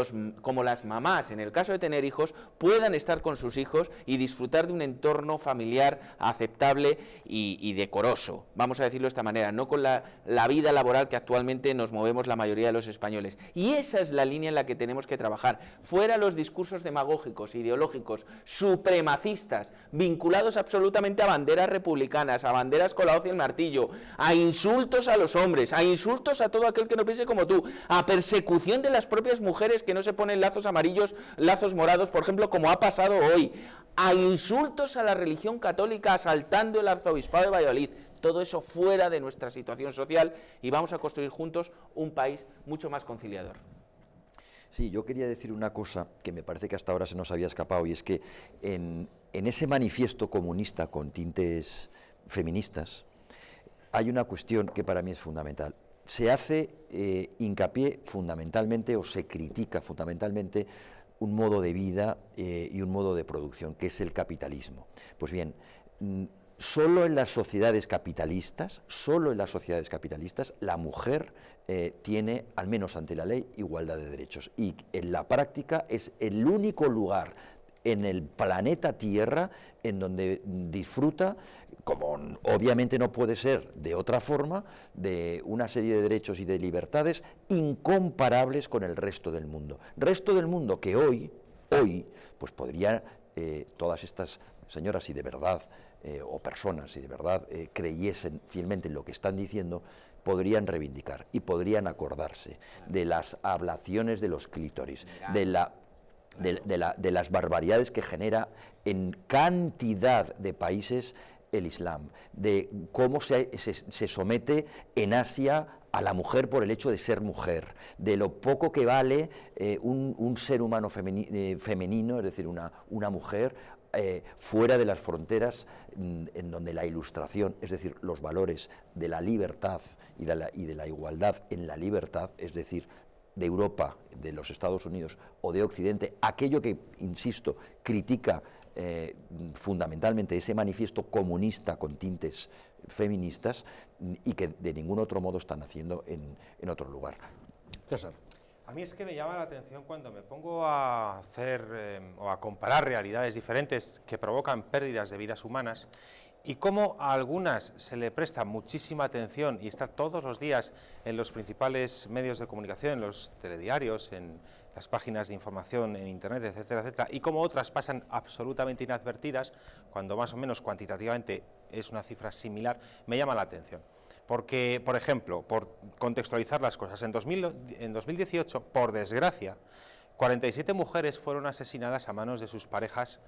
las mamás, en el caso de tener hijos, puedan estar con sus hijos y disfrutar de un entorno familiar aceptable y decoroso, vamos a decirlo de esta manera, no con la vida laboral que actualmente nos movemos la mayoría de los españoles. Y esa es la línea en la que tenemos que trabajar, fuera los discursos demagógicos, ideológicos, supremacistas, vinculados absolutamente a banderas republicanas, a banderas con la hoz y el martillo, a insultos a los hombres, a insultos a todo aquel que no piense como tú, a persecución de las propias mujeres que no se ponen lazos amarillos, lazos morados, por ejemplo, como ha pasado hoy, a insultos a la religión católica asaltando el arzobispado de Valladolid. Todo eso fuera de nuestra situación social, y vamos a construir juntos un país mucho más conciliador. Sí, yo quería decir una cosa que me parece que hasta ahora se nos había escapado, y es que en ese manifiesto comunista con tintes feministas hay una cuestión que para mí es fundamental. Se hace hincapié fundamentalmente, o se critica fundamentalmente, un modo de vida y un modo de producción, que es el capitalismo. Pues bien, solo en las sociedades capitalistas, la mujer tiene, al menos ante la ley, igualdad de derechos. Y en la práctica es el único lugar en el planeta Tierra en donde disfruta, como obviamente no puede ser de otra forma, de una serie de derechos y de libertades incomparables con el resto del mundo. Resto del mundo que hoy, pues podría todas estas señoras, si de verdad, o personas, si de verdad creyesen fielmente en lo que están diciendo, podrían reivindicar y podrían acordarse de las ablaciones de los clítoris, de las barbaridades que genera en cantidad de países el Islam, de cómo se somete en Asia a la mujer por el hecho de ser mujer, de lo poco que vale un ser humano femenino, es decir, una mujer, fuera de las fronteras en donde la Ilustración, es decir, los valores de la libertad y de la igualdad en la libertad, es decir, de Europa, de los Estados Unidos o de Occidente, aquello que, insisto, critica fundamentalmente ese manifiesto comunista con tintes feministas y que de ningún otro modo están haciendo en otro lugar. César. A mí es que me llama la atención cuando me pongo a hacer o a comparar realidades diferentes que provocan pérdidas de vidas humanas y cómo a algunas se le presta muchísima atención y está todos los días en los principales medios de comunicación, en los telediarios, en las páginas de información, en internet, etcétera, etcétera, y cómo otras pasan absolutamente inadvertidas, cuando más o menos cuantitativamente es una cifra similar, me llama la atención. Porque, por ejemplo, por contextualizar las cosas, en 2018, por desgracia, 47 mujeres fueron asesinadas a manos de sus parejas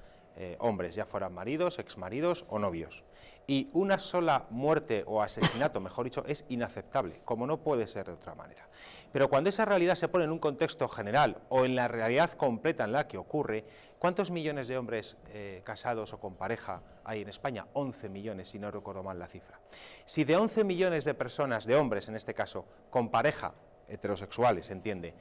hombres, ya fueran maridos, exmaridos o novios. Y una sola muerte o asesinato, mejor dicho, es inaceptable, como no puede ser de otra manera. Pero cuando esa realidad se pone en un contexto general o en la realidad completa en la que ocurre, ¿cuántos millones de hombres casados o con pareja hay en España? 11 millones, si no recuerdo mal la cifra. Si de 11 millones de personas, de hombres en este caso, con pareja, heterosexuales, se entiende,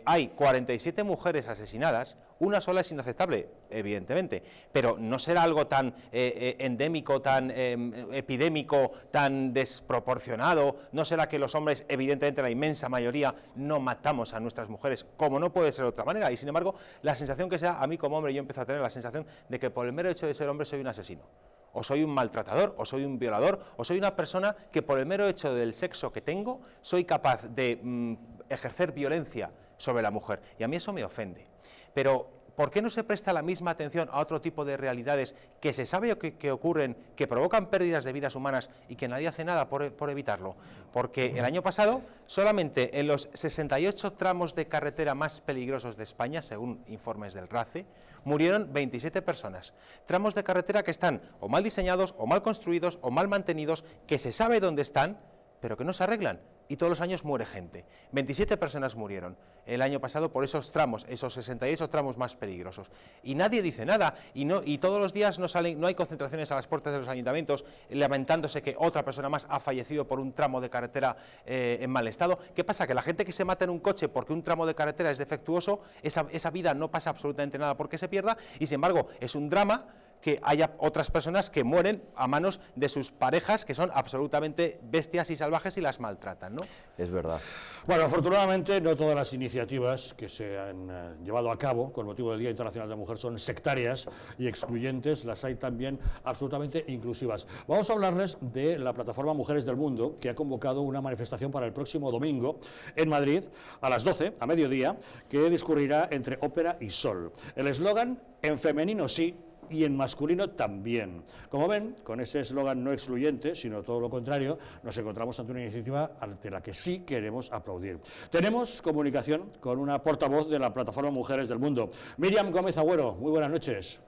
hay 47 mujeres asesinadas, una sola es inaceptable, evidentemente, pero no será algo tan endémico, tan epidémico, tan desproporcionado, no será que los hombres, evidentemente la inmensa mayoría, no matamos a nuestras mujeres, como no puede ser de otra manera, y sin embargo, la sensación que sea, a mí como hombre, yo empiezo a tener la sensación de que por el mero hecho de ser hombre soy un asesino, o soy un maltratador, o soy un violador, o soy una persona que por el mero hecho del sexo que tengo, soy capaz de ejercer violencia sobre la mujer, y a mí eso me ofende. Pero, ¿por qué no se presta la misma atención a otro tipo de realidades que se sabe que ocurren, que provocan pérdidas de vidas humanas y que nadie hace nada por evitarlo? Porque el año pasado, solamente en los 68 tramos de carretera más peligrosos de España, según informes del RACE, murieron 27 personas. Tramos de carretera que están o mal diseñados, o mal construidos, o mal mantenidos, que se sabe dónde están, pero que no se arreglan. Y todos los años muere gente. 27 personas murieron el año pasado por esos tramos, esos 68 tramos más peligrosos. Y nadie dice nada, y todos los días no hay concentraciones a las puertas de los ayuntamientos lamentándose que otra persona más ha fallecido por un tramo de carretera en mal estado. ¿Qué pasa? Que la gente que se mata en un coche porque un tramo de carretera es defectuoso, esa vida no pasa absolutamente nada porque se pierda, y sin embargo es un drama que haya otras personas que mueren a manos de sus parejas que son absolutamente bestias y salvajes y las maltratan, ¿no? Es verdad. Bueno, afortunadamente no todas las iniciativas que se han llevado a cabo con motivo del Día Internacional de la Mujer son sectarias y excluyentes, las hay también absolutamente inclusivas. Vamos a hablarles de la plataforma Mujeres del Mundo, que ha convocado una manifestación para el próximo domingo en Madrid a las 12, a mediodía, que discurrirá entre ópera y sol. El eslogan, en femenino sí, y en masculino también. Como ven, con ese eslogan no excluyente, sino todo lo contrario, nos encontramos ante una iniciativa ante la que sí queremos aplaudir. Tenemos comunicación con una portavoz de la plataforma Mujeres del Mundo, Miriam Gómez Agüero. Muy buenas noches.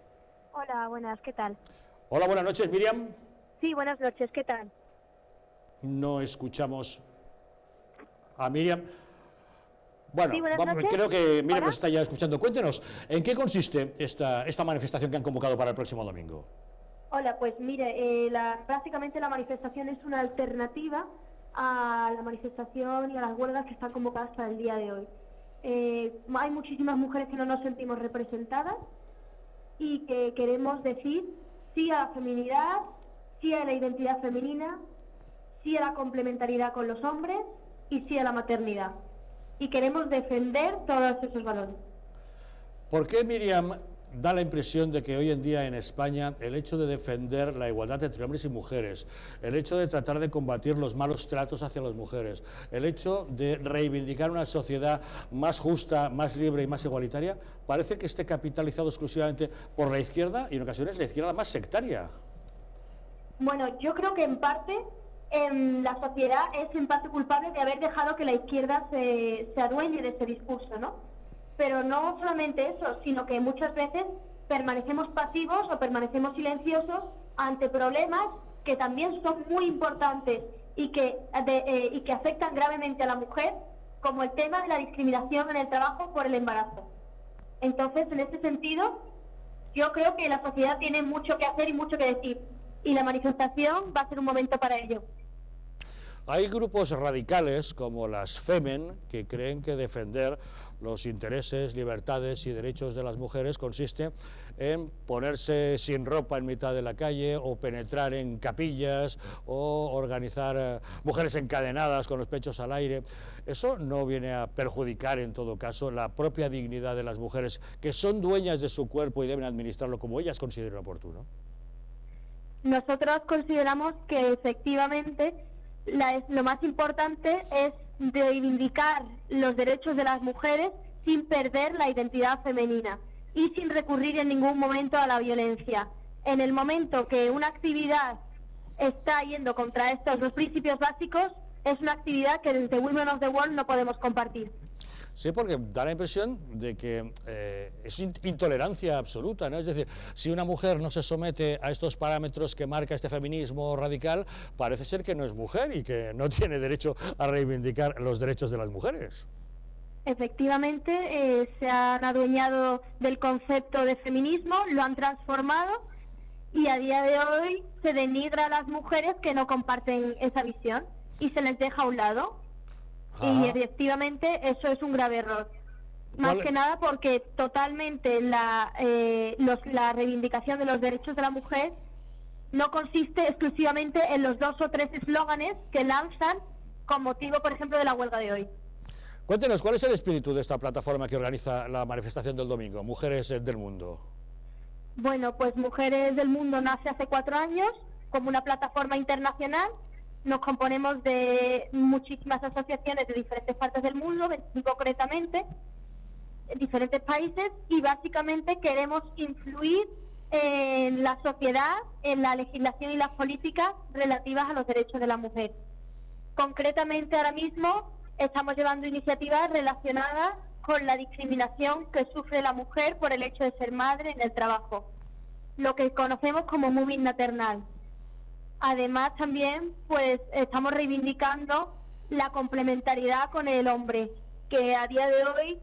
Hola, buenas, ¿qué tal? Hola, buenas noches, Miriam. Sí, buenas noches, ¿qué tal? No escuchamos a Miriam. Bueno, Sí, buenas noches. creo que Miriam Hola. nos está ya escuchando. Cuéntenos, ¿en qué consiste esta manifestación que han convocado para el próximo domingo? Hola, pues mire, básicamente la manifestación es una alternativa a la manifestación y a las huelgas que están convocadas para el día de hoy. Hay muchísimas mujeres que no nos sentimos representadas y que queremos decir sí a la feminidad, sí a la identidad femenina, sí a la complementariedad con los hombres y sí a la maternidad. Y queremos defender todos esos valores. ¿Por qué, Miriam, da la impresión de que hoy en día en España el hecho de defender la igualdad entre hombres y mujeres, el hecho de tratar de combatir los malos tratos hacia las mujeres, el hecho de reivindicar una sociedad más justa, más libre y más igualitaria, parece que esté capitalizado exclusivamente por la izquierda y en ocasiones la izquierda más sectaria? Bueno, yo creo que en parte la sociedad es en parte culpable de haber dejado que la izquierda se adueñe de ese discurso, ¿no? Pero no solamente eso, sino que muchas veces permanecemos pasivos o permanecemos silenciosos ante problemas que también son muy importantes y que afectan gravemente a la mujer, como el tema de la discriminación en el trabajo por el embarazo. Entonces, en ese sentido, yo creo que la sociedad tiene mucho que hacer y mucho que decir, y la manifestación va a ser un momento para ello. Hay grupos radicales como las Femen que creen que defender los intereses, libertades y derechos de las mujeres consiste en ponerse sin ropa en mitad de la calle o penetrar en capillas o organizar mujeres encadenadas con los pechos al aire. ¿Eso no viene a perjudicar en todo caso la propia dignidad de las mujeres que son dueñas de su cuerpo y deben administrarlo como ellas consideren oportuno? Nosotros consideramos que efectivamente lo más importante es reivindicar los derechos de las mujeres sin perder la identidad femenina y sin recurrir en ningún momento a la violencia. En el momento que una actividad está yendo contra estos dos principios básicos, es una actividad que desde Women of the World no podemos compartir. Sí, porque da la impresión de que es intolerancia absoluta, ¿no? Es decir, si una mujer no se somete a estos parámetros que marca este feminismo radical, parece ser que no es mujer y que no tiene derecho a reivindicar los derechos de las mujeres. Efectivamente, se han adueñado del concepto de feminismo, lo han transformado y a día de hoy se denigra a las mujeres que no comparten esa visión y se les deja a un lado. Y efectivamente eso es un grave error. Más que nada porque totalmente la reivindicación de los derechos de la mujer no consiste exclusivamente en los 2 o 3 eslóganes que lanzan con motivo, por ejemplo, de la huelga de hoy. Cuéntenos, ¿cuál es el espíritu de esta plataforma que organiza la manifestación del domingo, Mujeres del Mundo? Bueno, pues Mujeres del Mundo nace hace 4 años como una plataforma internacional. Nos componemos de muchísimas asociaciones de diferentes partes del mundo, 25 concretamente, en diferentes países, y básicamente queremos influir en la sociedad, en la legislación y las políticas relativas a los derechos de la mujer. Concretamente, ahora mismo estamos llevando iniciativas relacionadas con la discriminación que sufre la mujer por el hecho de ser madre en el trabajo, lo que conocemos como moving maternal. Además, también pues estamos reivindicando la complementariedad con el hombre, que a día de hoy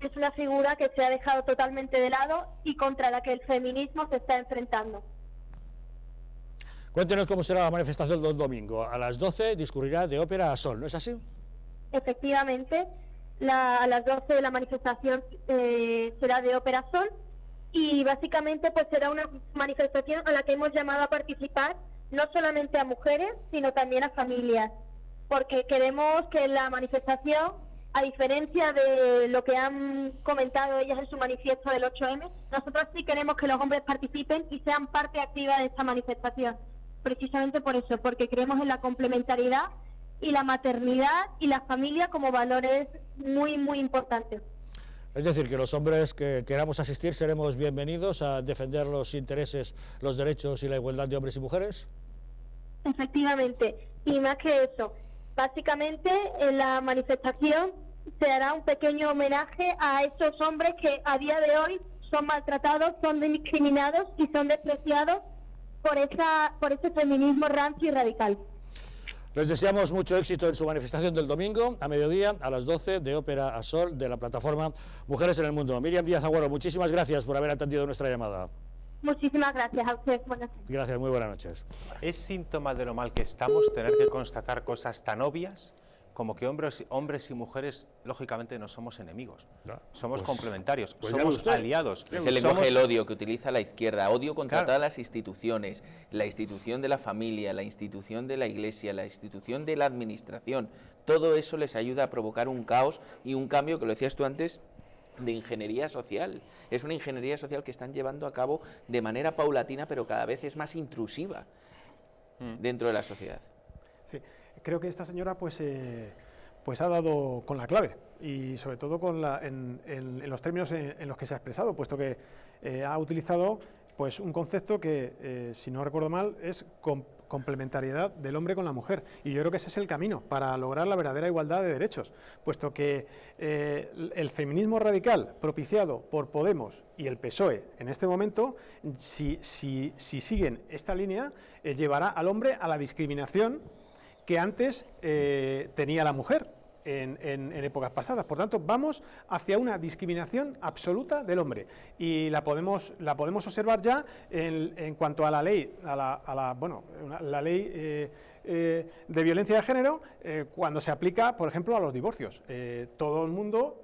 es una figura que se ha dejado totalmente de lado y contra la que el feminismo se está enfrentando. Cuéntenos cómo será la manifestación del domingo. A las 12 discurrirá de ópera a sol, ¿no es así? Efectivamente, a las 12 la manifestación será de ópera a sol y básicamente pues será una manifestación a la que hemos llamado a participar no solamente a mujeres, sino también a familias, porque queremos que la manifestación, a diferencia de lo que han comentado ellas en su manifiesto del 8M, nosotros sí queremos que los hombres participen y sean parte activa de esta manifestación, precisamente por eso, porque creemos en la complementariedad y la maternidad y la familia como valores muy, muy importantes. Es decir, que los hombres que queramos asistir seremos bienvenidos a defender los intereses, los derechos y la igualdad de hombres y mujeres. Efectivamente, y más que eso, básicamente en la manifestación se hará un pequeño homenaje a esos hombres que a día de hoy son maltratados, son discriminados y son despreciados por ese feminismo rancio y radical. Les deseamos mucho éxito en su manifestación del domingo, a mediodía, a las 12, de Ópera a Sol, de la plataforma Mujeres en el Mundo. Miriam Díaz Agüero, muchísimas gracias por haber atendido nuestra llamada. Muchísimas gracias a usted. Gracias, muy buenas noches. ¿Es síntoma de lo mal que estamos tener que constatar cosas tan obvias como que hombres y mujeres, lógicamente, no somos enemigos? Somos complementarios, somos aliados. Es el lenguaje del odio que utiliza la izquierda, odio contra todas las instituciones, la institución de la familia, la institución de la iglesia, la institución de la administración. Todo eso les ayuda a provocar un caos y un cambio, que lo decías tú antes, de ingeniería social. Es una ingeniería social que están llevando a cabo de manera paulatina, pero cada vez es más intrusiva dentro de la sociedad. Sí, creo que esta señora pues ha dado con la clave, y sobre todo en los términos en los que se ha expresado, puesto que ha utilizado pues un concepto que, si no recuerdo mal, es complementariedad del hombre con la mujer, y yo creo que ese es el camino para lograr la verdadera igualdad de derechos, puesto que el feminismo radical propiciado por Podemos y el PSOE en este momento, si siguen esta línea, llevará al hombre a la discriminación que antes tenía la mujer en épocas pasadas. Por tanto, vamos hacia una discriminación absoluta del hombre, y la podemos observar ya en cuanto a la ley, la ley de violencia de género, cuando se aplica, por ejemplo, a los divorcios. Todo el mundo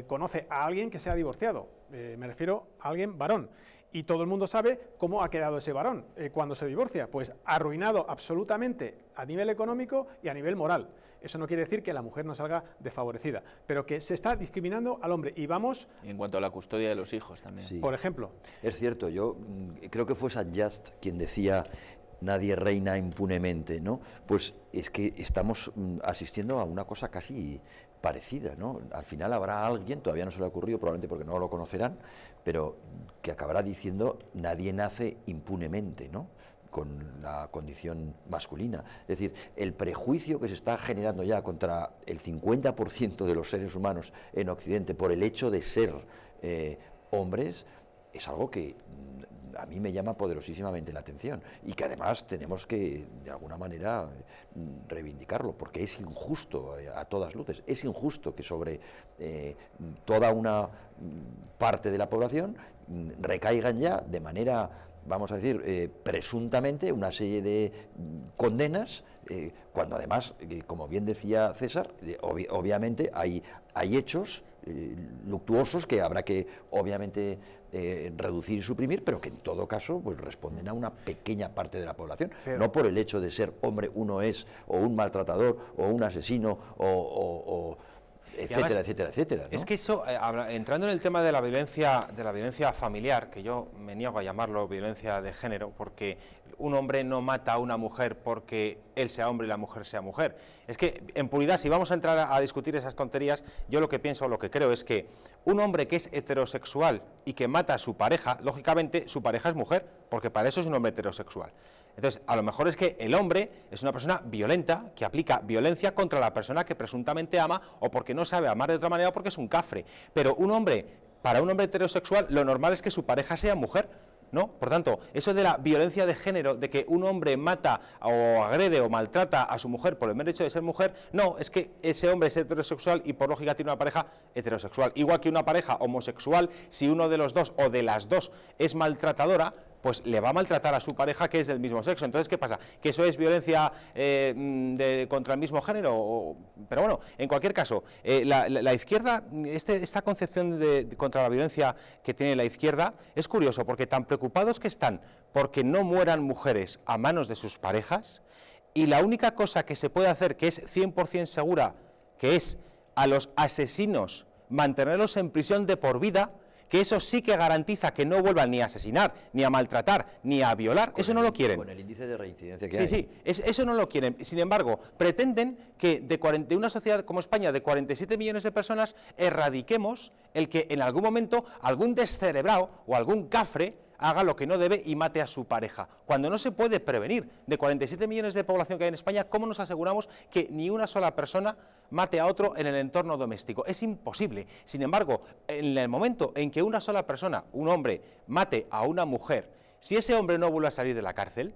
conoce a alguien que se ha divorciado, me refiero a alguien varón. Y todo el mundo sabe cómo ha quedado ese varón cuando se divorcia, pues arruinado absolutamente a nivel económico y a nivel moral. Eso no quiere decir que la mujer no salga desfavorecida, pero que se está discriminando al hombre, y vamos... En cuanto a la custodia de los hijos también. Sí. Por ejemplo. Es cierto, yo creo que fue Saint-Just quien decía: nadie reina impunemente, ¿no? Pues es que estamos asistiendo a una cosa casi parecida, ¿no? Al final habrá alguien, todavía no se le ha ocurrido, probablemente porque no lo conocerán, pero que acabará diciendo: nadie nace impunemente, ¿no?, con la condición masculina. Es decir, el prejuicio que se está generando ya contra el 50% de los seres humanos en Occidente por el hecho de ser hombres es algo que a mí me llama poderosísimamente la atención, y que además tenemos que, de alguna manera, reivindicarlo, porque es injusto a todas luces. Es injusto que sobre toda una parte de la población recaigan ya de manera, vamos a decir, presuntamente, una serie de condenas, cuando además, como bien decía César, obviamente hay hechos luctuosos que habrá que, obviamente, reducir y suprimir, pero que en todo caso pues responden a una pequeña parte de la población, no por el hecho de ser hombre uno es, o un maltratador, o un asesino, o etcétera, además, etcétera, etcétera, ¿no? Es que eso, entrando en el tema de la violencia familiar, que yo me niego a llamarlo violencia de género, porque un hombre no mata a una mujer porque él sea hombre y la mujer sea mujer. Es que, en puridad, si vamos a entrar a discutir esas tonterías, yo lo que pienso, lo que creo es que un hombre que es heterosexual y que mata a su pareja, lógicamente su pareja es mujer, porque para eso es un hombre heterosexual. Entonces, a lo mejor es que el hombre es una persona violenta, que aplica violencia contra la persona que presuntamente ama, o porque no sabe amar de otra manera, o porque es un cafre. Pero para un hombre heterosexual, lo normal es que su pareja sea mujer, ¿no? Por tanto, eso de la violencia de género, de que un hombre mata o agrede o maltrata a su mujer por el mero hecho de ser mujer, no, es que ese hombre es heterosexual y por lógica tiene una pareja heterosexual. Igual que una pareja homosexual, si uno de los dos o de las dos es maltratadora, pues le va a maltratar a su pareja que es del mismo sexo. Entonces, ¿qué pasa? ¿Que eso es violencia contra el mismo género? Pero bueno, en cualquier caso, la izquierda, esta concepción contra la violencia que tiene la izquierda, es curioso, porque tan preocupados que están porque no mueran mujeres a manos de sus parejas, y la única cosa que se puede hacer, que es 100% segura, que es a los asesinos mantenerlos en prisión de por vida, que eso sí que garantiza que no vuelvan ni a asesinar, ni a maltratar, ni a violar, eso no lo quieren. Con el índice de reincidencia que hay. Sí, eso no lo quieren. Sin embargo, pretenden que de una sociedad como España de 47 millones de personas erradiquemos el que en algún momento algún descerebrado o algún cafre haga lo que no debe y mate a su pareja, cuando no se puede prevenir. De 47 millones de población que hay en España, ¿cómo nos aseguramos que ni una sola persona mate a otro en el entorno doméstico? Es imposible. Sin embargo, en el momento en que una sola persona, un hombre, mate a una mujer, si ese hombre no vuelve a salir de la cárcel,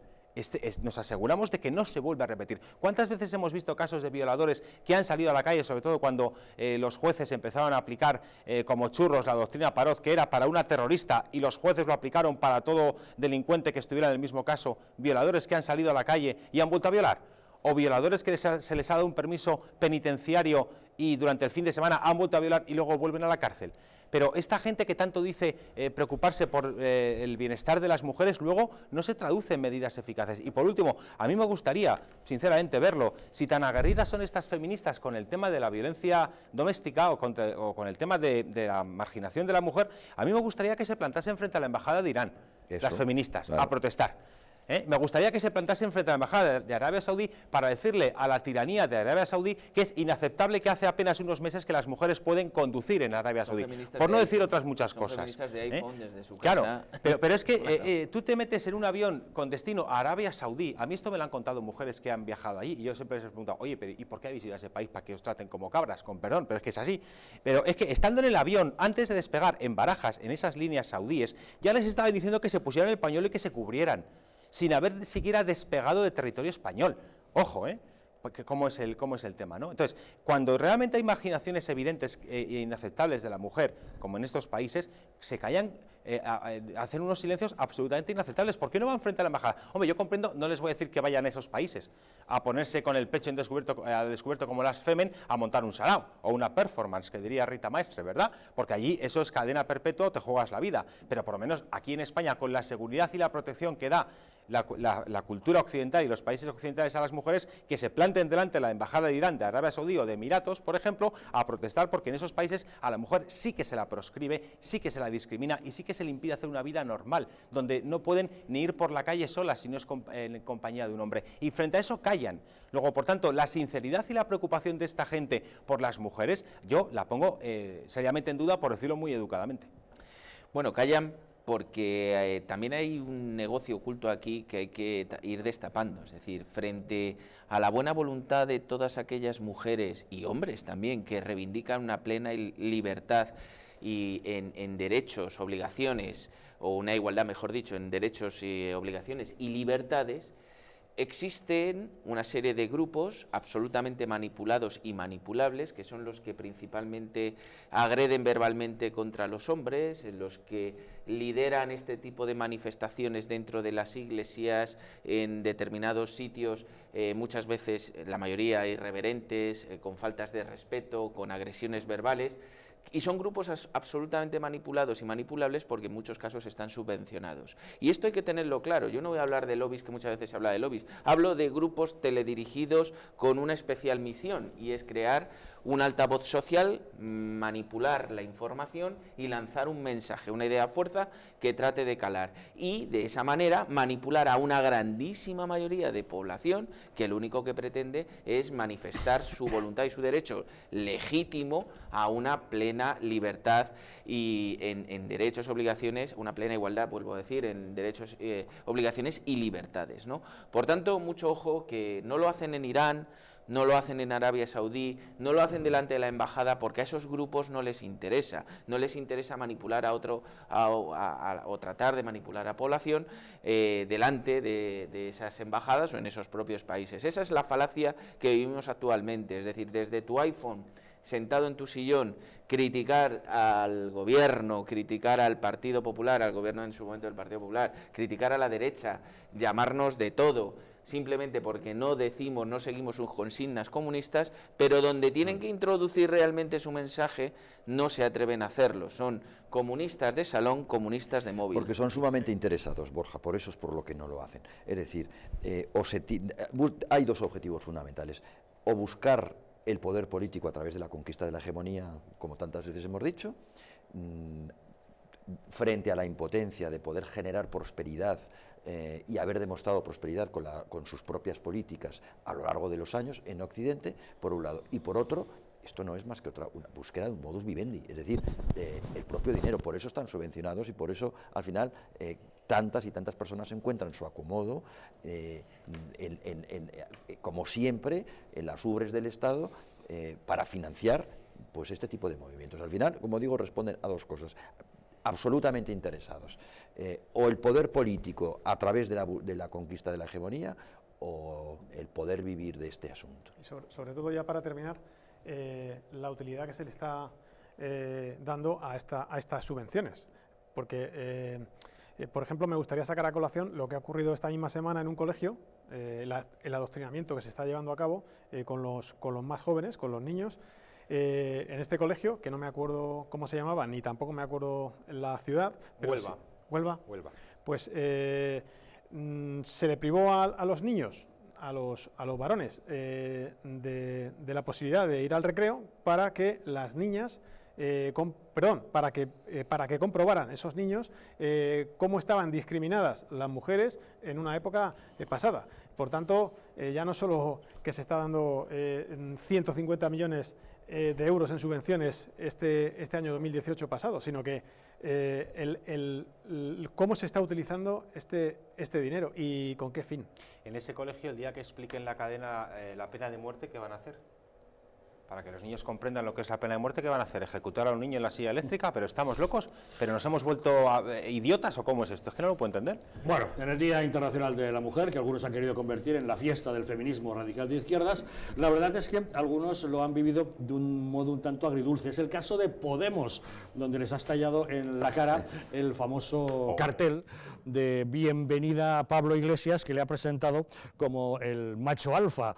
nos aseguramos de que no se vuelve a repetir. ¿Cuántas veces hemos visto casos de violadores que han salido a la calle, sobre todo cuando los jueces empezaron a aplicar como churros la doctrina Parot, que era para una terrorista, y los jueces lo aplicaron para todo delincuente que estuviera en el mismo caso? Violadores que han salido a la calle y han vuelto a violar, o violadores que se les ha dado un permiso penitenciario y durante el fin de semana han vuelto a violar y luego vuelven a la cárcel. Pero esta gente que tanto dice preocuparse por el bienestar de las mujeres, luego no se traduce en medidas eficaces. Y por último, a mí me gustaría, sinceramente, verlo. Si tan aguerridas son estas feministas con el tema de la violencia doméstica o con el tema de la marginación de la mujer, a mí me gustaría que se plantasen frente a la embajada de Irán, las feministas, claro, a protestar. Me gustaría que se plantasen frente a la embajada de Arabia Saudí para decirle a la tiranía de Arabia Saudí que es inaceptable que hace apenas unos meses que las mujeres pueden conducir en Arabia Saudí, por no decir otras muchas cosas. De iPhone, desde su casa. Claro, pero es que tú te metes en un avión con destino a Arabia Saudí. A mí esto me lo han contado mujeres que han viajado allí y yo siempre les he preguntado, oye, pero ¿y por qué habéis ido a ese país para que os traten como cabras? Con perdón, pero es que es así. Pero es que estando en el avión, antes de despegar en Barajas, en esas líneas saudíes, ya les estaban diciendo que se pusieran el pañuelo y que se cubrieran, sin haber siquiera despegado de territorio español. Ojo, porque cómo es el tema, ¿no? Entonces, cuando realmente hay marginaciones evidentes e inaceptables de la mujer, como en estos países, se callan, hacen unos silencios absolutamente inaceptables. ¿Por qué no van frente a la embajada? Hombre, yo comprendo, no les voy a decir que vayan a esos países a ponerse con el pecho al descubierto como las Femen a montar un sarao o una performance, que diría Rita Maestre, ¿verdad? Porque allí eso es cadena perpetua, te juegas la vida. Pero por lo menos aquí en España, con la seguridad y la protección que da la cultura occidental y los países occidentales a las mujeres, que se planten delante de la embajada de Irán, de Arabia Saudí o de Emiratos, por ejemplo, a protestar, porque en esos países a la mujer sí que se la proscribe, sí que se la discrimina y sí que se le impide hacer una vida normal, donde no pueden ni ir por la calle solas si no es en compañía de un hombre. Y frente a eso callan. Luego, por tanto, la sinceridad y la preocupación de esta gente por las mujeres, yo la pongo seriamente en duda, por decirlo muy educadamente. Bueno, callan porque también hay un negocio oculto aquí que hay que ir destapando, es decir, frente a la buena voluntad de todas aquellas mujeres y hombres también que reivindican una plena libertad y en derechos, obligaciones, o una igualdad, mejor dicho, en derechos, obligaciones y libertades, existen una serie de grupos absolutamente manipulados y manipulables, que son los que principalmente agreden verbalmente contra los hombres, los que lideran este tipo de manifestaciones dentro de las iglesias, en determinados sitios, muchas veces, la mayoría irreverentes, con faltas de respeto, con agresiones verbales. Y son grupos absolutamente manipulados y manipulables porque en muchos casos están subvencionados. Y esto hay que tenerlo claro. Yo no voy a hablar de lobbies, que muchas veces se habla de lobbies. Hablo de grupos teledirigidos con una especial misión, y es crear un altavoz social, manipular la información y lanzar un mensaje, una idea fuerza que trate de calar. Y de esa manera manipular a una grandísima mayoría de población que lo único que pretende es manifestar su voluntad y su derecho legítimo a una plena libertad y en derechos, obligaciones, una plena igualdad, vuelvo a decir, en derechos, obligaciones y libertades, ¿no? Por tanto, mucho ojo, que no lo hacen en Irán, no lo hacen en Arabia Saudí, no lo hacen delante de la embajada, porque a esos grupos no les interesa manipular a otro, o tratar de manipular a población delante de esas embajadas o en esos propios países. Esa es la falacia que vivimos actualmente, es decir, desde tu iPhone, sentado en tu sillón, criticar al gobierno, criticar al Partido Popular, al gobierno en su momento del Partido Popular, criticar a la derecha, llamarnos de todo, simplemente porque no seguimos sus consignas comunistas, pero donde tienen que introducir realmente su mensaje no se atreven a hacerlo. Son comunistas de salón, comunistas de móvil. Porque son sumamente interesados, Borja, por eso es por lo que no lo hacen. Es decir, hay dos objetivos fundamentales: o buscar el poder político a través de la conquista de la hegemonía, como tantas veces hemos dicho, frente a la impotencia de poder generar prosperidad y haber demostrado prosperidad con sus propias políticas a lo largo de los años en Occidente, por un lado, y por otro, esto no es más que una búsqueda de un modus vivendi, es decir, el propio dinero. Por eso están subvencionados y por eso al final tantas y tantas personas encuentran su acomodo, como siempre, en las ubres del Estado para financiar pues este tipo de movimientos. Al final, como digo, responden a dos cosas. absolutamente interesados. O el poder político a través de la conquista de la hegemonía, o el poder vivir de este asunto. Y sobre todo, ya para terminar, la utilidad que se le está dando a estas subvenciones. Porque, por ejemplo, me gustaría sacar a colación lo que ha ocurrido esta misma semana en un colegio, el adoctrinamiento que se está llevando a cabo con los más jóvenes, con los niños, en este colegio, que no me acuerdo cómo se llamaba, ni tampoco me acuerdo la ciudad. Pero Huelva. Pues se le privó a los niños, a los varones, de la posibilidad de ir al recreo para que las niñas, para que comprobaran esos niños cómo estaban discriminadas las mujeres en una época pasada. Por tanto, ya no solo que se está dando 150 millones de euros en subvenciones este año 2018 pasado, sino que cómo se está utilizando este dinero y con qué fin. En ese colegio, el día que expliquen la cadena, la pena de muerte, ¿qué van a hacer? Para que los niños comprendan lo que es la pena de muerte, ¿qué van a hacer? ¿Ejecutar a un niño en la silla eléctrica? ¿Pero estamos locos? ¿Pero nos hemos vuelto idiotas o cómo es esto? Es que no lo puedo entender. Bueno, en el Día Internacional de la Mujer, que algunos han querido convertir en la fiesta del feminismo radical de izquierdas, la verdad es que algunos lo han vivido de un modo un tanto agridulce. Es el caso de Podemos, donde les ha estallado en la cara el famoso cartel de bienvenida a Pablo Iglesias, que le ha presentado como el macho alfa.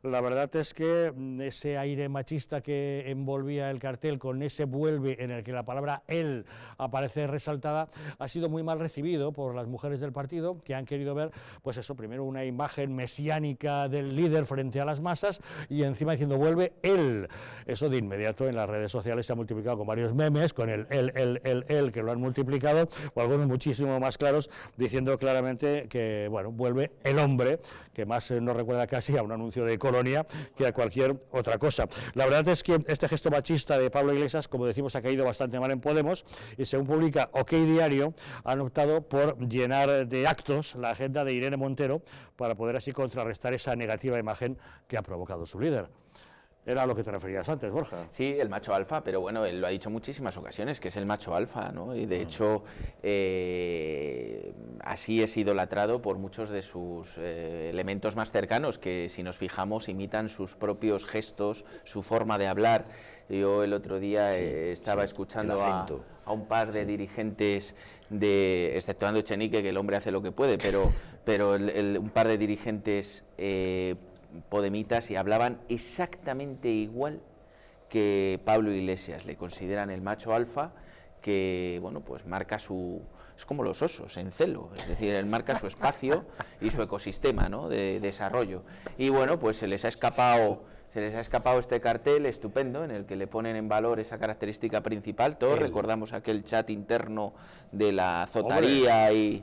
La verdad es que ese aire machista que envolvía el cartel, con ese vuelve en el que la palabra él aparece resaltada, ha sido muy mal recibido por las mujeres del partido, que han querido ver, pues eso, primero una imagen mesiánica del líder frente a las masas y encima diciendo vuelve él. Eso de inmediato en las redes sociales se ha multiplicado con varios memes, con el él, que lo han multiplicado, o algunos muchísimo más claros, diciendo claramente que, bueno, vuelve el hombre, que más nos recuerda casi a un anuncio de Colonia que a cualquier otra cosa. La verdad es que este gesto machista de Pablo Iglesias, como decimos, ha caído bastante mal en Podemos, y según publica OK Diario, han optado por llenar de actos la agenda de Irene Montero para poder así contrarrestar esa negativa imagen que ha provocado su líder. Era a lo que te referías antes, Borja. Sí, el macho alfa, pero bueno, él lo ha dicho muchísimas ocasiones, que es el macho alfa, ¿no? Y de hecho, así es idolatrado por muchos de sus elementos más cercanos, que si nos fijamos imitan sus propios gestos, su forma de hablar. Yo el otro día estaba escuchando a un par de dirigentes, exceptuando Echenique, que el hombre hace lo que puede, pero un par de dirigentes podemitas, y hablaban exactamente igual que Pablo Iglesias. Le consideran el macho alfa, que bueno, pues marca su... Es como los osos, en celo, es decir, él marca su espacio y su ecosistema, ¿no?, de desarrollo. Y bueno, pues se les ha escapado este cartel estupendo en el que le ponen en valor esa característica principal. Todos recordamos aquel chat interno de la azotaría. Hombre,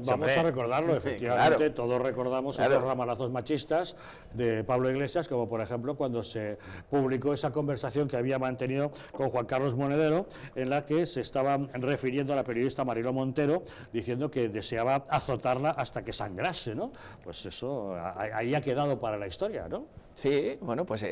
vamos a recordarlo, efectivamente, claro. Todos recordamos esos ramalazos machistas de Pablo Iglesias, como por ejemplo cuando se publicó esa conversación que había mantenido con Juan Carlos Monedero, en la que se estaba refiriendo a la periodista Mariló Montero, diciendo que deseaba azotarla hasta que sangrase, ¿no? Pues eso ahí ha quedado para la historia, ¿no? Sí, bueno, pues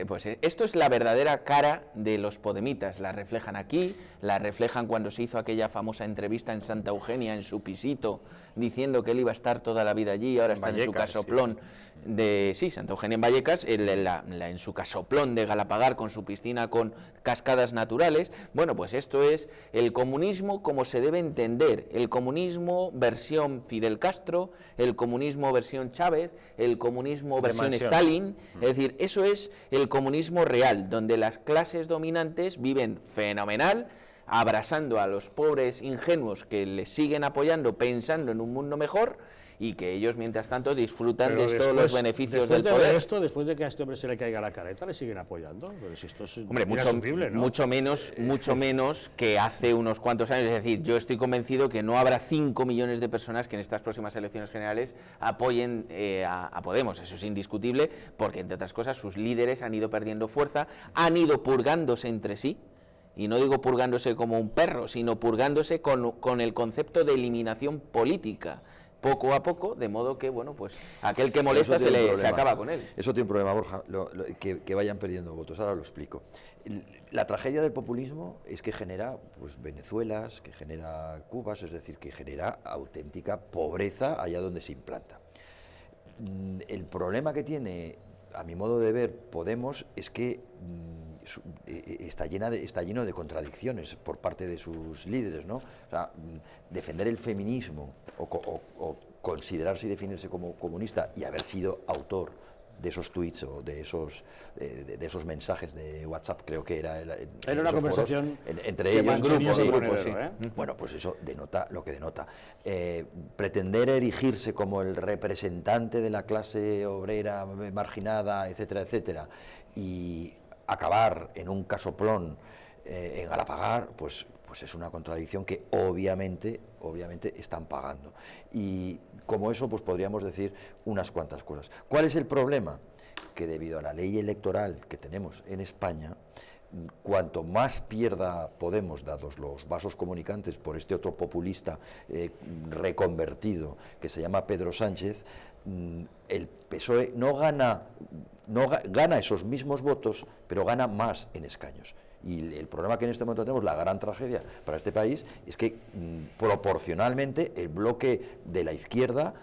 esto es la verdadera cara de los podemitas. La reflejan aquí, la reflejan cuando se hizo aquella famosa entrevista en Santa Eugenia, en su pisito, diciendo que él iba a estar toda la vida allí, ahora está en su casoplón Santa Eugenia en Vallecas, en su casoplón de Galapagar, con su piscina con cascadas naturales. Bueno, pues esto es el comunismo como se debe entender, el comunismo versión Fidel Castro, el comunismo versión Chávez, el comunismo versión Stalin, es decir, eso es el comunismo real, donde las clases dominantes viven fenomenal, abrazando a los pobres ingenuos que les siguen apoyando, pensando en un mundo mejor, y que ellos, mientras tanto, disfrutan de todos los beneficios del poder. Después de que a este hombre se le caiga la careta, ¿le siguen apoyando? Pero si esto es, hombre, mucho menos que hace unos cuantos años. Es decir, yo estoy convencido que no habrá 5 millones de personas que en estas próximas elecciones generales apoyen a Podemos. Eso es indiscutible, porque, entre otras cosas, sus líderes han ido perdiendo fuerza, han ido purgándose entre sí. Y no digo purgándose como un perro, sino purgándose con el concepto de eliminación política. poco a poco, de modo que, bueno, pues aquel que molesta se acaba con él. Eso tiene un problema, Borja, que vayan perdiendo votos. Ahora lo explico. La tragedia del populismo es que genera pues, Venezuelas, que genera Cubas, es decir, que genera auténtica pobreza allá donde se implanta. El problema que tiene, a mi modo de ver, Podemos es que está lleno de contradicciones por parte de sus líderes, ¿no? O sea, defender el feminismo o considerarse y definirse como comunista y haber sido autor de esos tweets o de esos mensajes de WhatsApp, creo que era una conversación entre ellos, grupos, sí. Bueno, pues eso denota lo que denota. Pretender erigirse como el representante de la clase obrera marginada, etcétera, etcétera, y acabar en un casoplón en Galapagar, pues es una contradicción que obviamente están pagando. Y como eso, pues podríamos decir unas cuantas cosas. ¿Cuál es el problema? Que debido a la ley electoral que tenemos en España, cuanto más pierda Podemos, dados los vasos comunicantes por este otro populista reconvertido que se llama Pedro Sánchez, el PSOE gana esos mismos votos, pero gana más en escaños. Y el problema que en este momento tenemos, la gran tragedia para este país, es que proporcionalmente el bloque de la izquierda,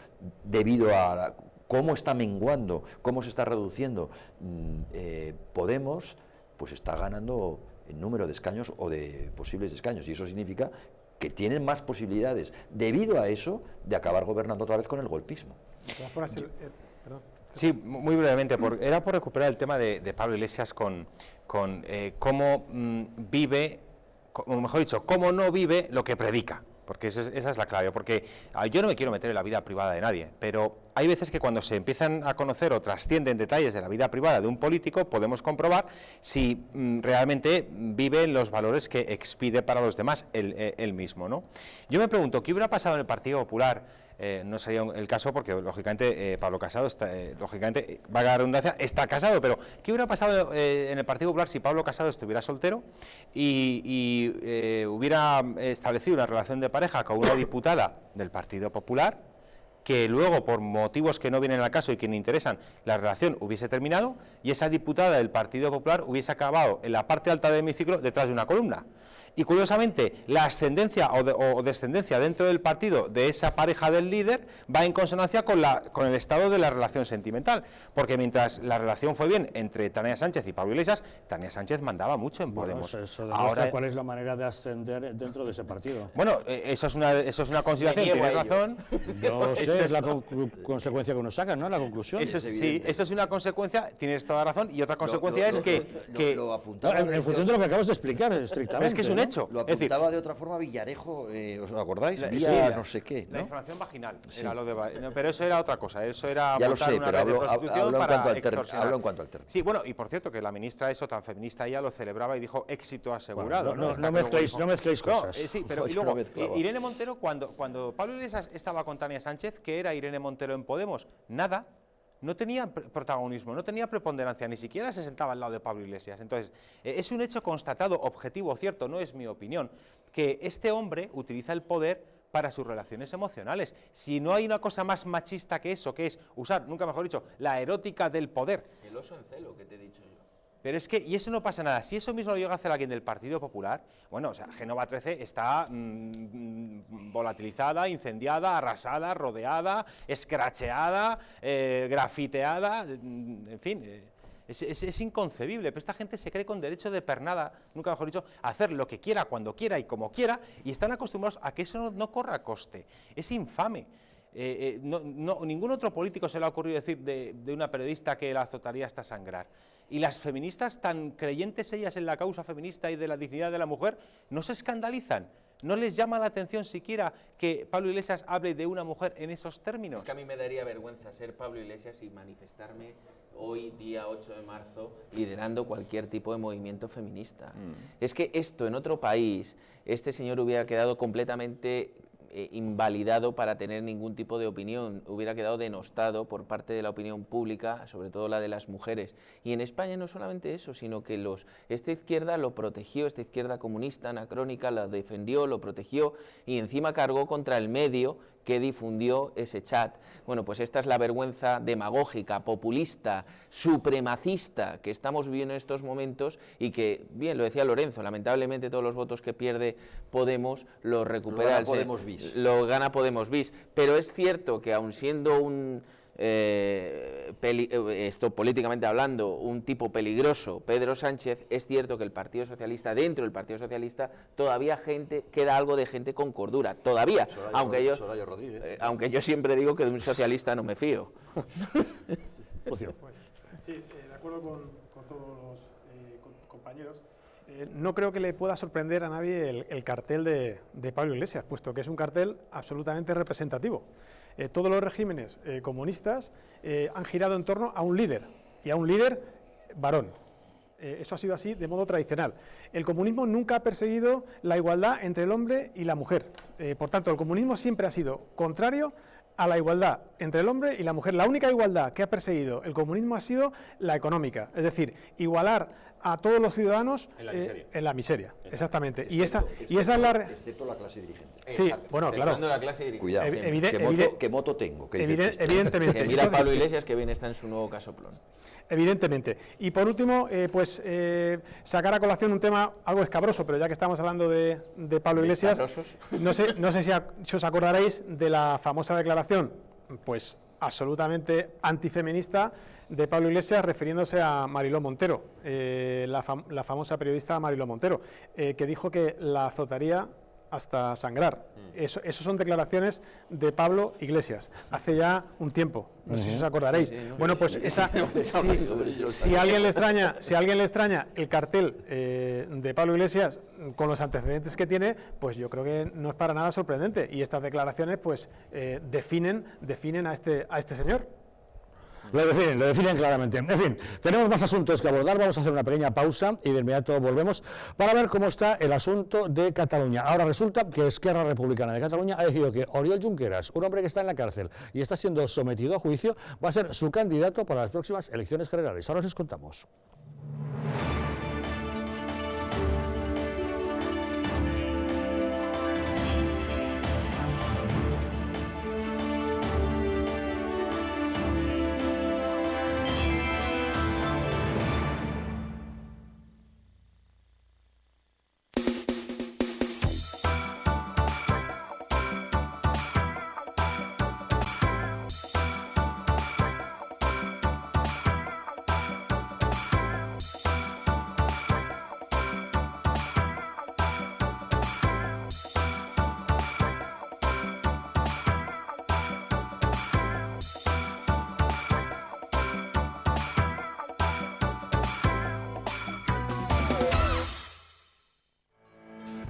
debido a cómo está menguando, cómo se está reduciendo Podemos, pues está ganando el número de escaños o de posibles escaños, y eso significa que tienen más posibilidades, debido a eso, de acabar gobernando otra vez con el golpismo. De todas formas, perdón. Sí, muy brevemente, era por recuperar el tema de Pablo Iglesias con cómo vive, o mejor dicho, cómo no vive lo que predica, porque esa es la clave, porque yo no me quiero meter en la vida privada de nadie, pero hay veces que cuando se empiezan a conocer o trascienden detalles de la vida privada de un político, podemos comprobar si realmente vive los valores que expide para los demás él mismo, ¿no? Yo me pregunto, ¿qué hubiera pasado en el Partido Popular? No sería el caso porque, lógicamente, Pablo Casado, lógicamente, valga la redundancia, está casado, pero ¿qué hubiera pasado en el Partido Popular si Pablo Casado estuviera soltero y hubiera establecido una relación de pareja con una diputada del Partido Popular, que luego, por motivos que no vienen al caso y que no interesan, la relación hubiese terminado y esa diputada del Partido Popular hubiese acabado en la parte alta del hemiciclo detrás de una columna? Y curiosamente, la ascendencia o descendencia dentro del partido de esa pareja del líder va en consonancia con el estado de la relación sentimental, porque mientras la relación fue bien entre Tania Sánchez y Pablo Iglesias, Tania Sánchez mandaba mucho en Podemos. Eso demuestra cuál es la manera de ascender dentro de ese partido. Bueno, eso es una consideración, tienes razón. No sé, es la consecuencia que uno saca, ¿no? La conclusión. Eso es una consecuencia, tienes toda razón, y otra consecuencia es que lo apuntaba en función de lo que acabas de explicar, estrictamente. Es que es un hecho. Lo apuntaba de otra forma Villarejo, ¿os lo acordáis? No sé qué, ¿no? La información vaginal, era lo de, pero eso era otra cosa, eso era ya lo sé, una pero red de prostitución para extorsionar. Hablo en cuanto al término. Sí, bueno, y por cierto, que la ministra, eso tan feminista, ella lo celebraba y dijo éxito asegurado. Bueno, no mezcléis cosas. Sí, pero y luego, Irene Montero, cuando Pablo Iglesias estaba con Tania Sánchez, ¿qué era Irene Montero en Podemos? Nada. No tenía protagonismo, no tenía preponderancia, ni siquiera se sentaba al lado de Pablo Iglesias. Entonces, es un hecho constatado, objetivo, cierto, no es mi opinión, que este hombre utiliza el poder para sus relaciones emocionales. Si no hay una cosa más machista que eso, que es usar, nunca mejor dicho, la erótica del poder. El oso en celo, que te he dicho yo. Pero es que, y eso no pasa nada, si eso mismo lo llega a hacer alguien del Partido Popular, bueno, o sea, Génova 13 está volatilizada, incendiada, arrasada, rodeada, escracheada, grafiteada, en fin, es inconcebible, pero esta gente se cree con derecho de pernada, nunca mejor dicho, a hacer lo que quiera, cuando quiera y como quiera, y están acostumbrados a que eso no corra coste, es infame. Ningún otro político se le ha ocurrido decir de una periodista que la azotaría hasta sangrar. Y las feministas, tan creyentes ellas en la causa feminista y de la dignidad de la mujer, no se escandalizan. ¿No les llama la atención siquiera que Pablo Iglesias hable de una mujer en esos términos? Es que a mí me daría vergüenza ser Pablo Iglesias y manifestarme hoy, día 8 de marzo, liderando cualquier tipo de movimiento feminista. Es que esto en otro país, este señor hubiera quedado completamente invalidado para tener ningún tipo de opinión, hubiera quedado denostado por parte de la opinión pública, sobre todo la de las mujeres. Y en España no solamente eso, sino que esta izquierda lo protegió, esta izquierda comunista, anacrónica, la defendió, lo protegió y encima cargó contra el medio, que difundió ese chat. Bueno, pues esta es la vergüenza demagógica, populista, supremacista que estamos viviendo en estos momentos y que, bien, lo decía Lorenzo, lamentablemente todos los votos que pierde Podemos los recupera lo gana Podemos bis. Pero es cierto que aun siendo un esto políticamente hablando, un tipo peligroso, Pedro Sánchez, es cierto que el Partido Socialista, dentro del Partido Socialista, todavía queda algo de gente con cordura, todavía, aunque yo siempre digo que de un socialista no me fío. Sí, de acuerdo con todos los compañeros. No creo que le pueda sorprender a nadie el cartel de Pablo Iglesias, puesto que es un cartel absolutamente representativo. Todos los regímenes comunistas han girado en torno a un líder, y a un líder varón. Eso ha sido así de modo tradicional. El comunismo nunca ha perseguido la igualdad entre el hombre y la mujer. Por tanto, el comunismo siempre ha sido contrario a la igualdad entre el hombre y la mujer. La única igualdad que ha perseguido el comunismo ha sido la económica, es decir, igualar a todos los ciudadanos en la miseria, exactamente. Esa es la... Excepto la clase dirigente. Sí, bueno, claro. La clase dirigente. Cuidado, ¿qué moto tengo? Evidentemente. Que mira Pablo Iglesias, que bien está en su nuevo casoplón. Evidentemente. Y por último, sacar a colación un tema algo escabroso, pero ya que estamos hablando de Pablo Iglesias, no sé si os acordaréis de la famosa declaración, pues absolutamente antifeminista, de Pablo Iglesias refiriéndose a Mariló Montero, la famosa periodista Mariló Montero, que dijo que la azotaría hasta sangrar. Esas son declaraciones de Pablo Iglesias, hace ya un tiempo, no sé si os acordaréis. Bueno, pues si a alguien le extraña el cartel de Pablo Iglesias con los antecedentes que tiene, pues yo creo que no es para nada sorprendente, y estas declaraciones pues definen a este señor. Lo definen claramente. En fin, tenemos más asuntos que abordar, vamos a hacer una pequeña pausa y de inmediato volvemos para ver cómo está el asunto de Cataluña. Ahora resulta que Esquerra Republicana de Cataluña ha decidido que Oriol Junqueras, un hombre que está en la cárcel y está siendo sometido a juicio, va a ser su candidato para las próximas elecciones generales. Ahora les contamos.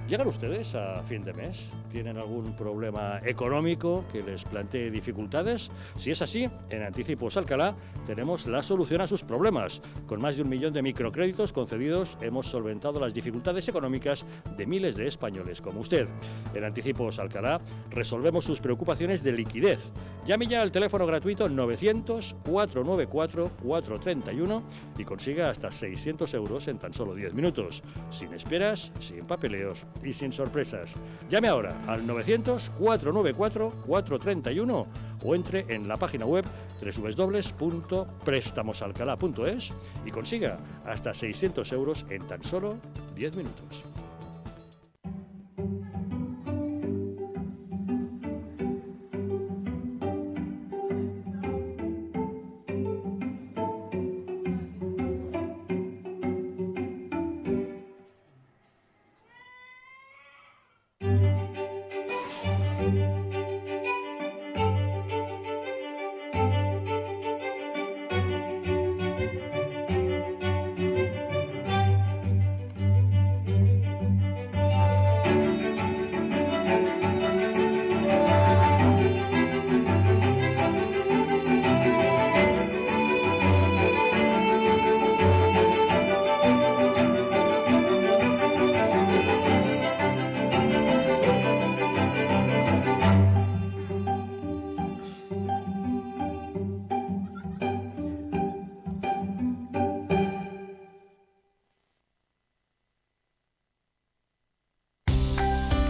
¿Llegan ustedes a fin de mes? ¿Tienen algún problema económico que les plantee dificultades? Si es así, en Anticipos Alcalá tenemos la solución a sus problemas. Con más de 1 millón de microcréditos concedidos, hemos solventado las dificultades económicas de miles de españoles como usted. En Anticipos Alcalá resolvemos sus preocupaciones de liquidez. Llame ya al teléfono gratuito 900-494-431 y consiga hasta 600 euros en tan solo 10 minutos. Sin esperas, sin papeleos y sin sorpresas. Llame ahora al 900-494-431 o entre en la página web www.prestamosalcalá.es y consiga hasta 600 euros en tan solo 10 minutos.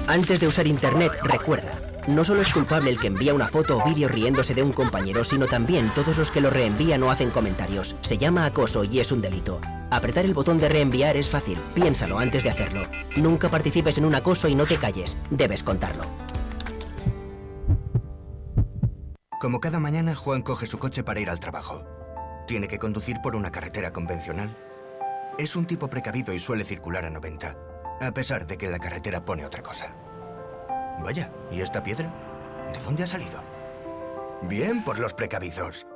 Antes de usar Internet, recuerda, No solo es culpable el que envía una foto o vídeo riéndose de un compañero, sino también todos los que lo reenvían o hacen comentarios. Se llama acoso y es un delito. Apretar el botón de reenviar es fácil, piénsalo antes de hacerlo. Nunca participes en un acoso y no te calles, debes contarlo. Como cada mañana, Juan coge su coche para ir al trabajo. Tiene que conducir por una carretera convencional. Es un tipo precavido y suele circular a 90, a pesar de que la carretera pone otra cosa. Vaya, ¿y esta piedra? ¿De dónde ha salido? Bien por los precavidos.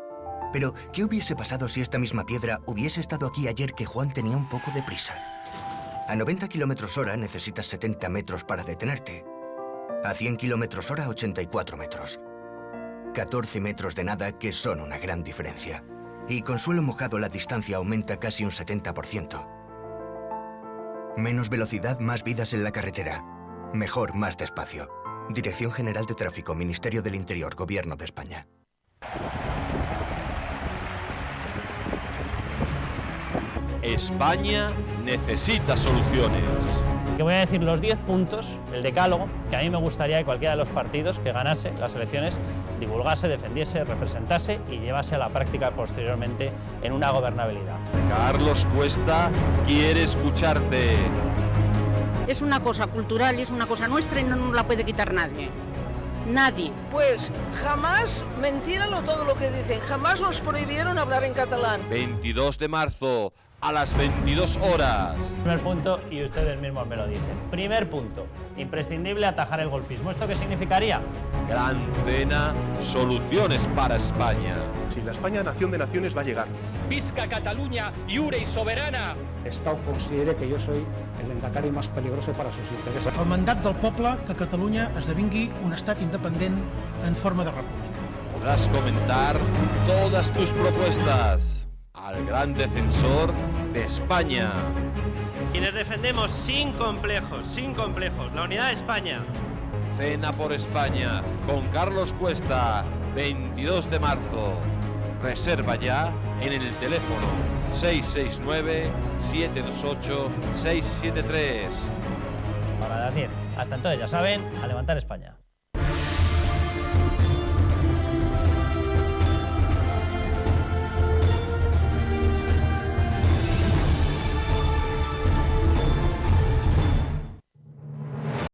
Pero, ¿qué hubiese pasado si esta misma piedra hubiese estado aquí ayer que Juan tenía un poco de prisa? A 90 km/h necesitas 70 metros para detenerte. A 100 km/h, 84 metros. 14 metros de nada que son una gran diferencia. Y con suelo mojado la distancia aumenta casi un 70%. Menos velocidad, más vidas en la carretera. Mejor, más despacio. Dirección General de Tráfico, Ministerio del Interior, Gobierno de España. España necesita soluciones. Que voy a decir los 10 puntos, el decálogo, que a mí me gustaría que cualquiera de los partidos que ganase las elecciones divulgase, defendiese, representase y llevase a la práctica posteriormente en una gobernabilidad. Carlos Cuesta quiere escucharte. Es una cosa cultural y es una cosa nuestra y no nos la puede quitar nadie. Nadie. Pues jamás, mentíralo todo lo que dicen, jamás nos prohibieron hablar en catalán. 22 de marzo, a las 22 horas. Primer punto, y ustedes mismos me lo dicen. Primer punto, imprescindible atajar el golpismo. ¿Esto qué significaría? Gran Cena, soluciones para España. Si la España nación de naciones va a llegar. Visca Catalunya, lliure i soberana. Estado considera que jo soy el lehendakari más peligroso para sus intereses. El mandat del poble que Catalunya esdevingui un estat independent en forma de república. Podrás comentar todas tus propuestas al gran defensor de España. Quienes defendemos sin complejos, la unidad de España. Cena por España con Carlos Cuesta, 22 de marzo. Reserva ya en el teléfono 669-728-673. Para las 10. Hasta entonces, ya saben, a levantar España.